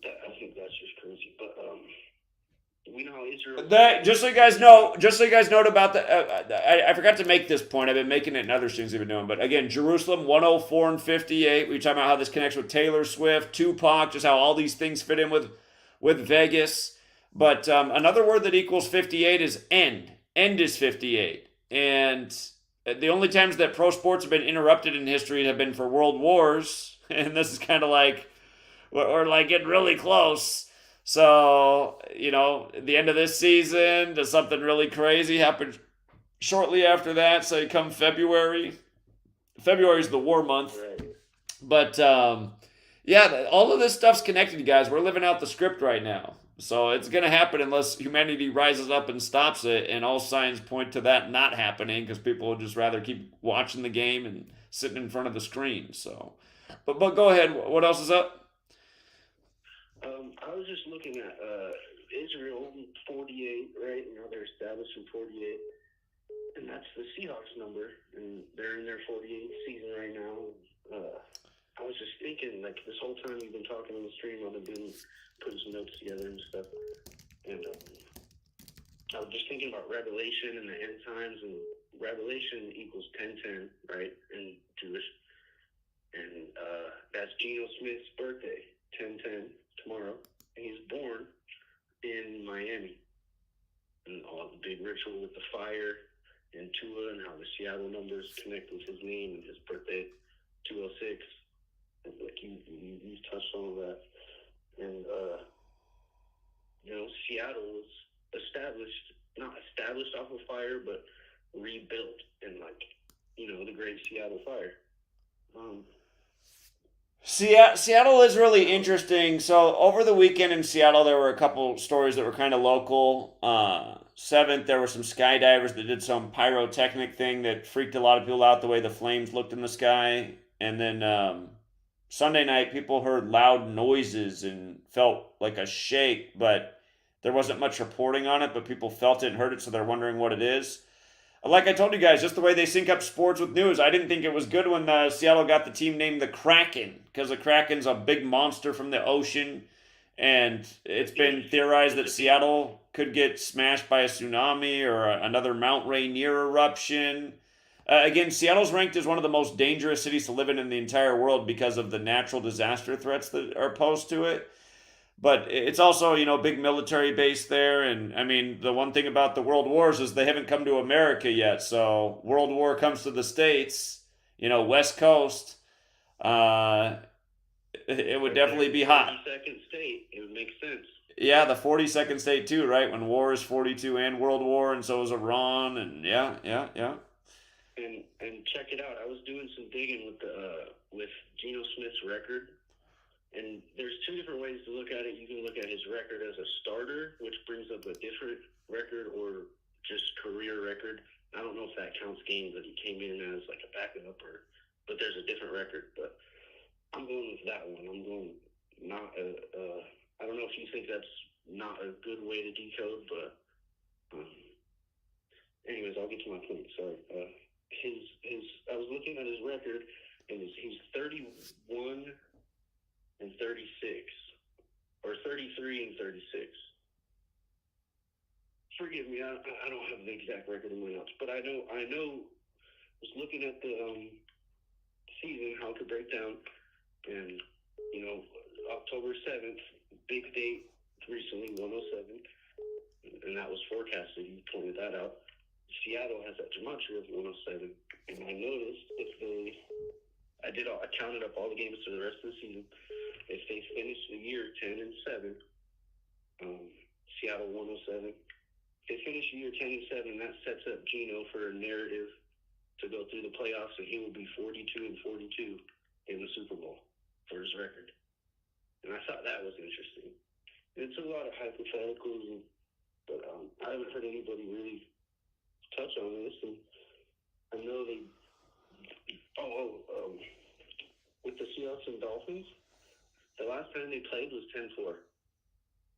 I think that's just crazy. But we know how Israel. Just so you guys know about the. I forgot to make this point. I've been making it, and other students have been doing. But again, Jerusalem 104 and 58. We talking about how this connects with Taylor Swift, Tupac, just how all these things fit in with Vegas. But another word that equals 58 is end. End is 58, and the only times that pro sports have been interrupted in history have been for world wars, and this is kind of like we're like getting really close. So, the end of this season, does something really crazy happen shortly after that? So come February. February is the war month. Right. But, yeah, all of this stuff's connected, guys. We're living out the script right now. So it's going to happen unless humanity rises up and stops it, and all signs point to that not happening because people would just rather keep watching the game and sitting in front of the screen. So, but go ahead. What else is up? I was just looking at Israel 48, right? They're established in 48, and that's the Seahawks number, and they're in their 48th season right now. I was just thinking, like, this whole time you've been talking on the stream, I've been putting some notes together and stuff, and I was just thinking about Revelation and the end times, and Revelation equals 1010, right, in Jewish, and that's Geno Smith's birthday, 1010, tomorrow, and he's born in Miami, and all the big ritual with the fire and Tua, and how the Seattle numbers connect with his name and his birthday, 206. And like you touched on all that, and Seattle was not established off of fire, but rebuilt in the Great Seattle Fire. Seattle is really interesting. So over the weekend in Seattle, there were a couple stories that were kind of local. 7th, there were some skydivers that did some pyrotechnic thing that freaked a lot of people out, the way the flames looked in the sky. And then Sunday night, people heard loud noises and felt like a shake, but there wasn't much reporting on it, but people felt it and heard it, so they're wondering what it is. Like I told you guys, just the way they sync up sports with news, I didn't think it was good when Seattle got the team named the Kraken, because the Kraken's a big monster from the ocean, and it's been theorized that Seattle could get smashed by a tsunami or another Mount Rainier eruption. Again, Seattle's ranked as one of the most dangerous cities to live in the entire world because of the natural disaster threats that are posed to it. But it's also, big military base there. And I mean, the one thing about the world wars is they haven't come to America yet. So World War comes to the States, West Coast. It would definitely be hot. 42nd state. It would make sense. Yeah, the 42nd state too, right? When war is 42 and World War, and so is Iran, and yeah. And check it out. I was doing some digging with Geno Smith's record, and there's two different ways to look at it. You can look at his record as a starter, which brings up a different record, or just career record. I don't know if that counts games that he came in as like a backup, but there's a different record. But I'm going with that one. I'm going not. I don't know if you think that's not a good way to decode, but anyways, I'll get to my point. Sorry. I was looking at his record, and he's 31 and 36, or 33 and 36. Forgive me, I don't have the exact record in my notes, but I know. Was looking at the season, how it could break down, and October 7th, big date recently, 107, and that was forecasted. You pointed that out. Seattle has that gematria of 107, and I noticed I counted up all the games for the rest of the season. If they finish the year 10-7, Seattle 107. If they finish the year 10-7, that sets up Geno for a narrative to go through the playoffs, and he will be 42-42 in the Super Bowl for his record. And I thought that was interesting. It's a lot of hypotheticals, but I haven't heard anybody really touch on this, and I know with the Seahawks and Dolphins, the last time they played was 10-4,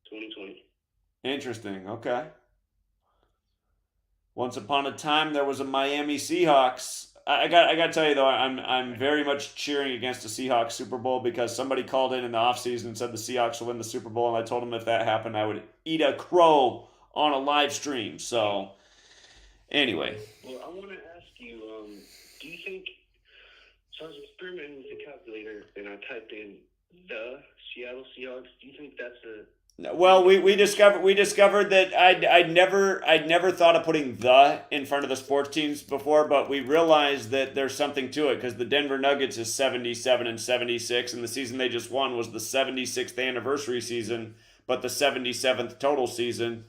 2020. Interesting. Okay. Once upon a time, there was a Miami Seahawks. I got to tell you though, I'm very much cheering against the Seahawks Super Bowl because somebody called in the offseason and said the Seahawks will win the Super Bowl, and I told them if that happened, I would eat a crow on a live stream. So. Anyway. Well, I want to ask you, do you think, so I was experimenting with the calculator, and I typed in the Seattle Seahawks. Do you think that's Well, we discovered that I'd never thought of putting the in front of the sports teams before, but we realized that there's something to it because the Denver Nuggets is 77 and 76, and the season they just won was the 76th anniversary season, but the 77th total season.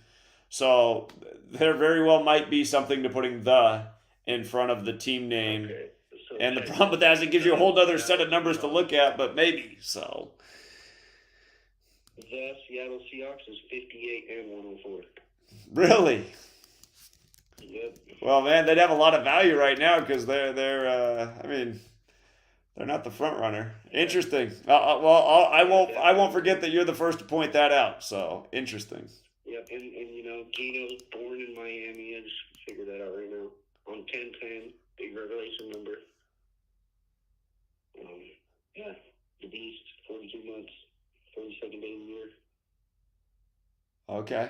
So there very well might be something to putting the in front of the team name. Okay. So And the problem with that is it gives you a whole other set of numbers to look at, but maybe, so. The Seattle Seahawks is 58 and 104. Really? Yep. Well, man, they'd have a lot of value right now because they're not the front runner. Interesting. I won't forget that you're the first to point that out, so interesting. Yep, and Geno's born in Miami. I just figured that out right now. On 10-10, big revelation number. Yeah, the beast, 42 months, 42nd day of the year. Okay.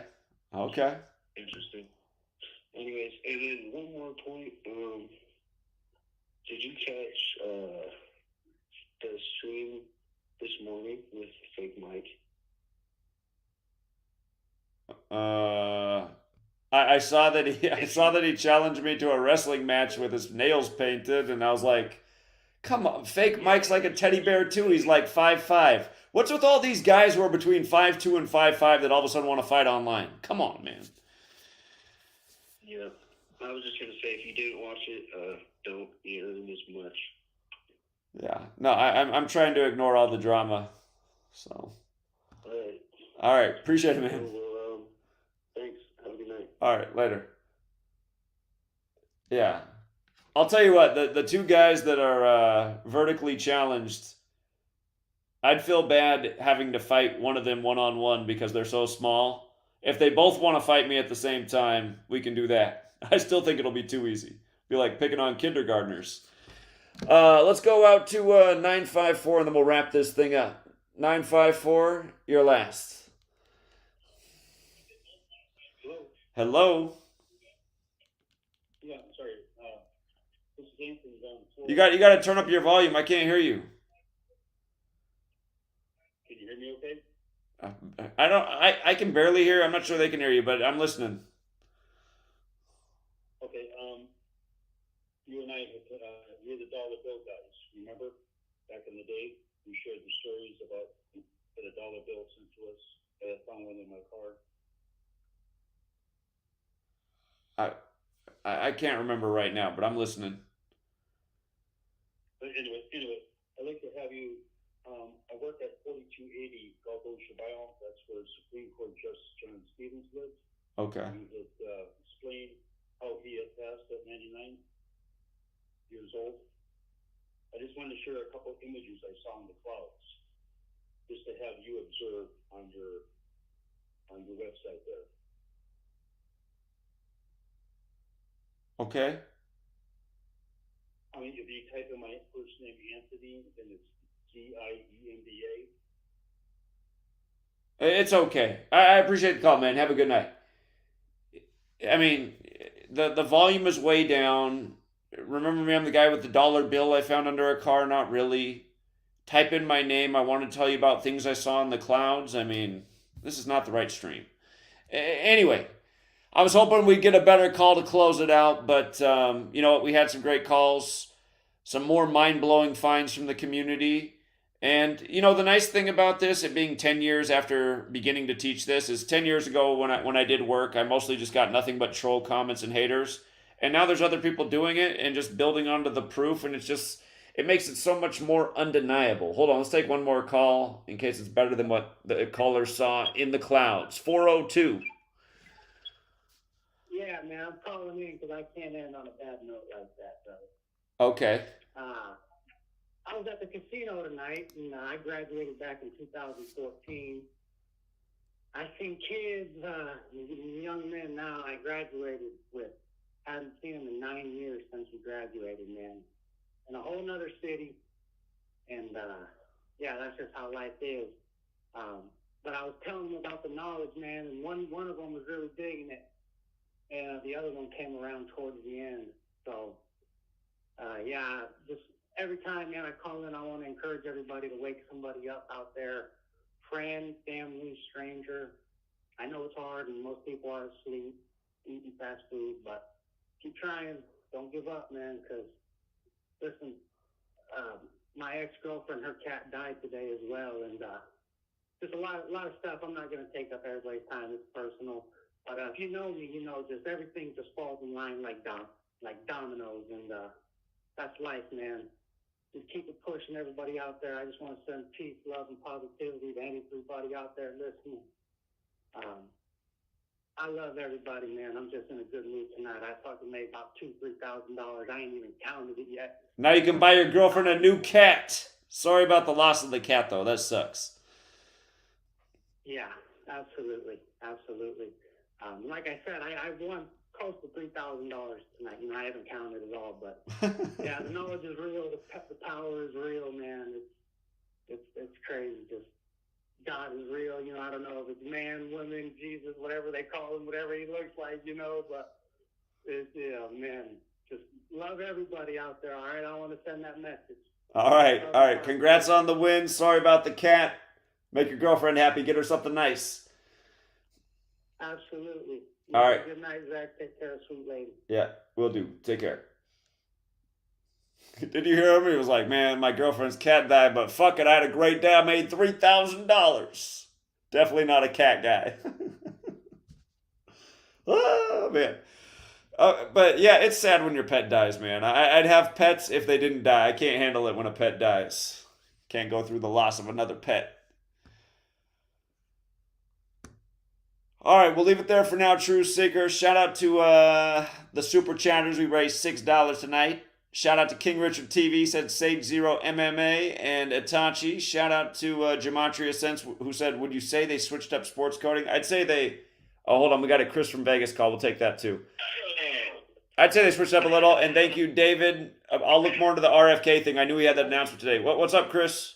Interesting. Anyways, and then one more point. Did you catch the stream this morning with Fake Mike? I saw that he challenged me to a wrestling match with his nails painted, and I was like, come on, Fake Mike's like a teddy bear too. He's like 5'5". What's with all these guys who are between 5'2" and 5'5" that all of a sudden want to fight online? Come on, man. Yeah, I was just gonna say if you didn't watch it, don't miss much. Yeah, no, I'm trying to ignore all the drama. So. All right, appreciate it, man. Well, thanks. Have a good night. All right, later. Yeah. I'll tell you what, the two guys that are vertically challenged, I'd feel bad having to fight one of them one-on-one because they're so small. If they both want to fight me at the same time, we can do that. I still think it'll be too easy. Be like picking on kindergartners. Let's go out to 954 and then we'll wrap this thing up. 954, you're last. Hello. Hello. Yeah, I'm sorry. This is Anthony down the floor. You got to turn up your volume. I can't hear you. Can you hear me okay? I can barely hear. I'm not sure they can hear you, but I'm listening. Okay. You and I, we're the dollar bill guys. Remember back in the day, we shared the stories about that a dollar bill sent to us. That I found one in my car. I can't remember right now, but I'm listening. But anyway, I'd like to have you. I work at 4280 Balfour. That's where Supreme Court Justice John Stevens lives. Okay. He had explained how he had passed at 99 years old. I just wanted to share a couple of images I saw in the clouds, just to have you observe on your website there. Okay. I mean, if you type in my first name Anthony, then it's Ziemba. It's okay. I appreciate the call, man. Have a good night. I mean, the volume is way down. Remember me, I'm the guy with the dollar bill I found under a car? Not really. Type in my name. I want to tell you about things I saw in the clouds. I mean, this is not the right stream. Anyway, I was hoping we'd get a better call to close it out, but you know what? We had some great calls, some more mind-blowing finds from the community. And, you know, the nice thing about this, it being 10 years after beginning to teach this, is 10 years ago when I did work, I mostly just got nothing but troll comments and haters. And now there's other people doing it and just building onto the proof, and it makes it so much more undeniable. Hold on, let's take one more call in case it's better than what the caller saw in the clouds. 402. Yeah, man, I'm calling in because I can't end on a bad note like that, brother. Okay. I was at the casino tonight, and I graduated back in 2014. I seen kids, young men now I graduated with. Haven't seen them in 9 years since we graduated, man. In a whole nother city. And, yeah, that's just how life is. But I was telling them about the knowledge, man, and one of them was really digging it. And the other one came around towards the end. So, yeah, just every time, man, I call in, I want to encourage everybody to wake somebody up out there. Friend, family, stranger. I know it's hard, and most people are asleep, eating fast food, but keep trying. Don't give up, man, because, listen, my ex-girlfriend, her cat died today as well, and just a lot of stuff. I'm not going to take up everybody's time. It's personal. But if you know me, you know just everything just falls in line like dominoes, and that's life, man. Just keep it pushing, everybody out there. I just want to send peace, love, and positivity to everybody out there listening. I love everybody, man. I'm just in a good mood tonight. I fucking made about $2,000-$3,000. I ain't even counted it yet. Now you can buy your girlfriend a new cat. Sorry about the loss of the cat, though. That sucks. Yeah, absolutely. Like I said, I won close to $3,000 tonight. You know, I haven't counted it all, but yeah, the knowledge is real. The power is real, man. It's crazy. Just God is real. You know, I don't know if it's man, woman, Jesus, whatever they call him, whatever he looks like, you know, but it's, yeah, man, just love everybody out there. All right, I want to send that message. All right. Congrats on the win. Sorry about the cat. Make your girlfriend happy. Get her something nice. Absolutely. All right. Good night, Zach. Take care, sweet lady. Yeah, will do. Take care. Did you hear him? He was like, man, my girlfriend's cat died, but fuck it, I had a great day. I made $3,000. Definitely not a cat guy. Oh, man. But yeah, it's sad when your pet dies, man. I'd have pets if they didn't die. I can't handle it when a pet dies. Can't go through the loss of another pet. All right, we'll leave it there for now, True Seeker. Shout out to the super chatters. We raised $6 tonight. Shout out to King Richard TV, said Sage Zero MMA, and Itachi. Shout out to Gematria Sense, who said, would you say they switched up sports coding? I'd say they Oh, hold on. We got a Chris from Vegas call. We'll take that too. I'd say they switched up a little. And thank you, David. I'll look more into the RFK thing. I knew he had that announcement today. What's up, Chris?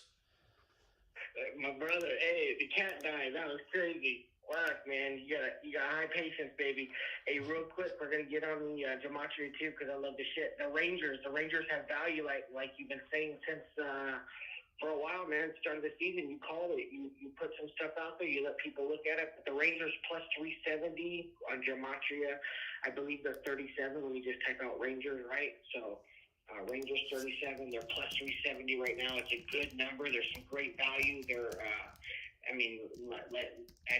My brother, hey, the cat died. That was crazy. Work, man. You got high patience, baby. Hey, real quick, we're gonna get on the gematria too because I love the shit. The Rangers have value, like you've been saying since for a while, man. Start of the season, you called it. You put some stuff out there. You let people look at it. But the Rangers plus 370 on gematria. I believe they're 37 when you just type out Rangers, right? So. Rangers 37, they're plus 370 right now. It's a good number. There's some great value. I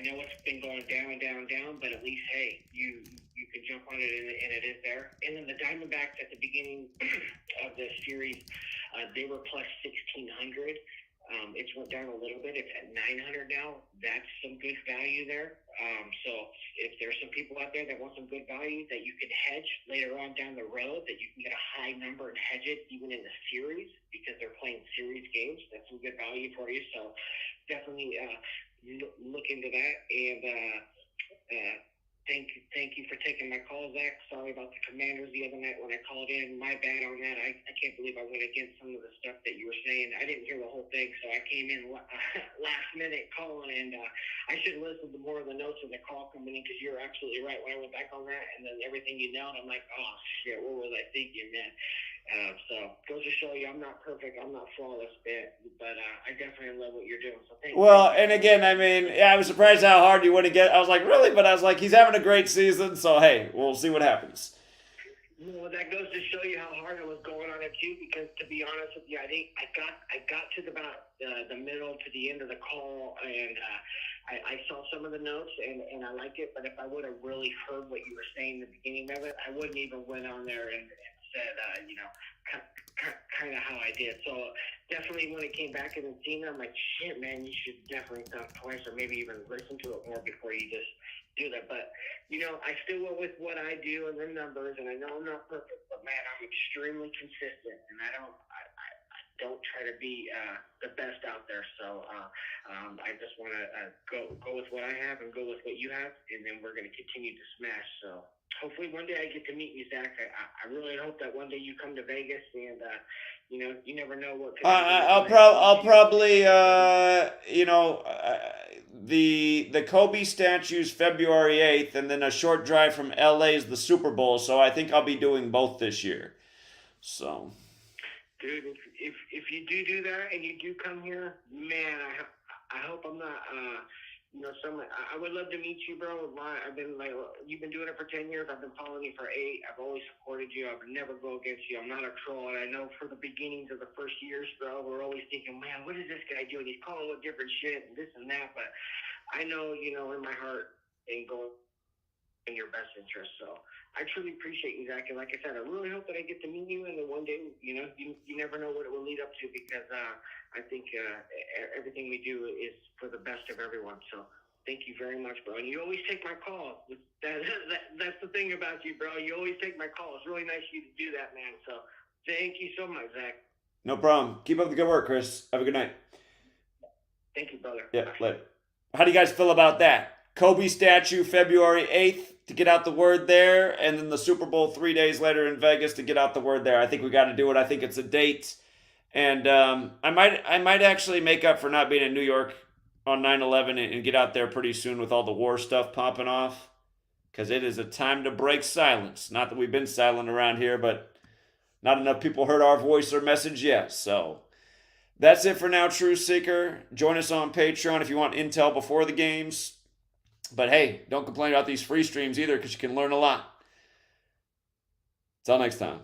know it's been going down, but at least, hey, you can jump on it and it is there. And then the Diamondbacks at the beginning of the series, they were plus 1,600. It's went down a little bit. It's at 900 now. That's some good value there. So if there's some people out there that want some good value that you can hedge later on down the road, that you can get a high number and hedge it even in the series because they're playing series games, that's some good value for you. So definitely look into that. And thank you for taking my call, Zach. Sorry about the Commanders the other night when I called in. My bad on that. I can't believe I went against some of the stuff that you were saying. I didn't hear the whole thing, so I came in last minute calling, and I should have listened to more of the notes of the call coming in because you're absolutely right. When I went back on that and then everything you know, and I'm like, oh, shit, what was I thinking, man? So goes to show you I'm not perfect. I'm not flawless, but I definitely love what you're doing. So thank you. Well, and again, I mean, I was surprised how hard you wouldn't get. I was like, really? But I was like, he's having a great season, so hey, we'll see what happens. Well, that goes to show you how hard I was going on it too. Because to be honest with you, I think I got to about the middle to the end of the call, and I saw some of the notes, and I like it. But if I would have really heard what you were saying in the beginning of it, I wouldn't even went on there and said, kind of how I did. So definitely when it came back and seen it, I'm like, shit, man, you should definitely think twice or maybe even listen to it more before you just do that. But, I still went with what I do and the numbers, and I know I'm not perfect, but, man, I'm extremely consistent, and I don't try to be the best out there. So I just want to go with what I have and go with what you have, and then we're going to continue to smash. So hopefully one day I get to meet you, Zach. I really hope that one day you come to Vegas, and you never know what. I'll probably the Kobe statue's February 8th, and then a short drive from LA is the Super Bowl. So I think I'll be doing both this year. So. Dude, if you do that and you do come here, man, I hope I'm not. I would love to meet you, bro. I've been you've been doing it for 10 years. I've been following you for 8. I've always supported you. I would never go against you. I'm not a troll. And I know for the beginnings of the first years, bro, we're always thinking, man, what is this guy doing? He's calling with different shit and this and that. But I know, in my heart, and going in your best interest. So I truly appreciate you, Zach. And like I said, I really hope that I get to meet you, and then one day, you never know what it will lead up to, because I think everything we do is for the best of everyone. So thank you very much, bro. And you always take my call. That's the thing about you, bro. You always take my call. It's really nice of you to do that, man. So thank you so much, Zach. No problem. Keep up the good work, Chris. Have a good night. Thank you, brother. Yeah, later. How do you guys feel about that? Kobe statue February 8th to get out the word there, and then the Super Bowl 3 days later in Vegas to get out the word there. I think we got to do it. I think it's a date. And I might actually make up for not being in New York on 9/11 and get out there pretty soon with all the war stuff popping off, because it is a time to break silence. Not that we've been silent around here, but not enough people heard our voice or message yet. So that's it for now, True Seeker. Join us on Patreon if you want intel before the games. But hey, don't complain about these free streams either, because you can learn a lot. Until next time.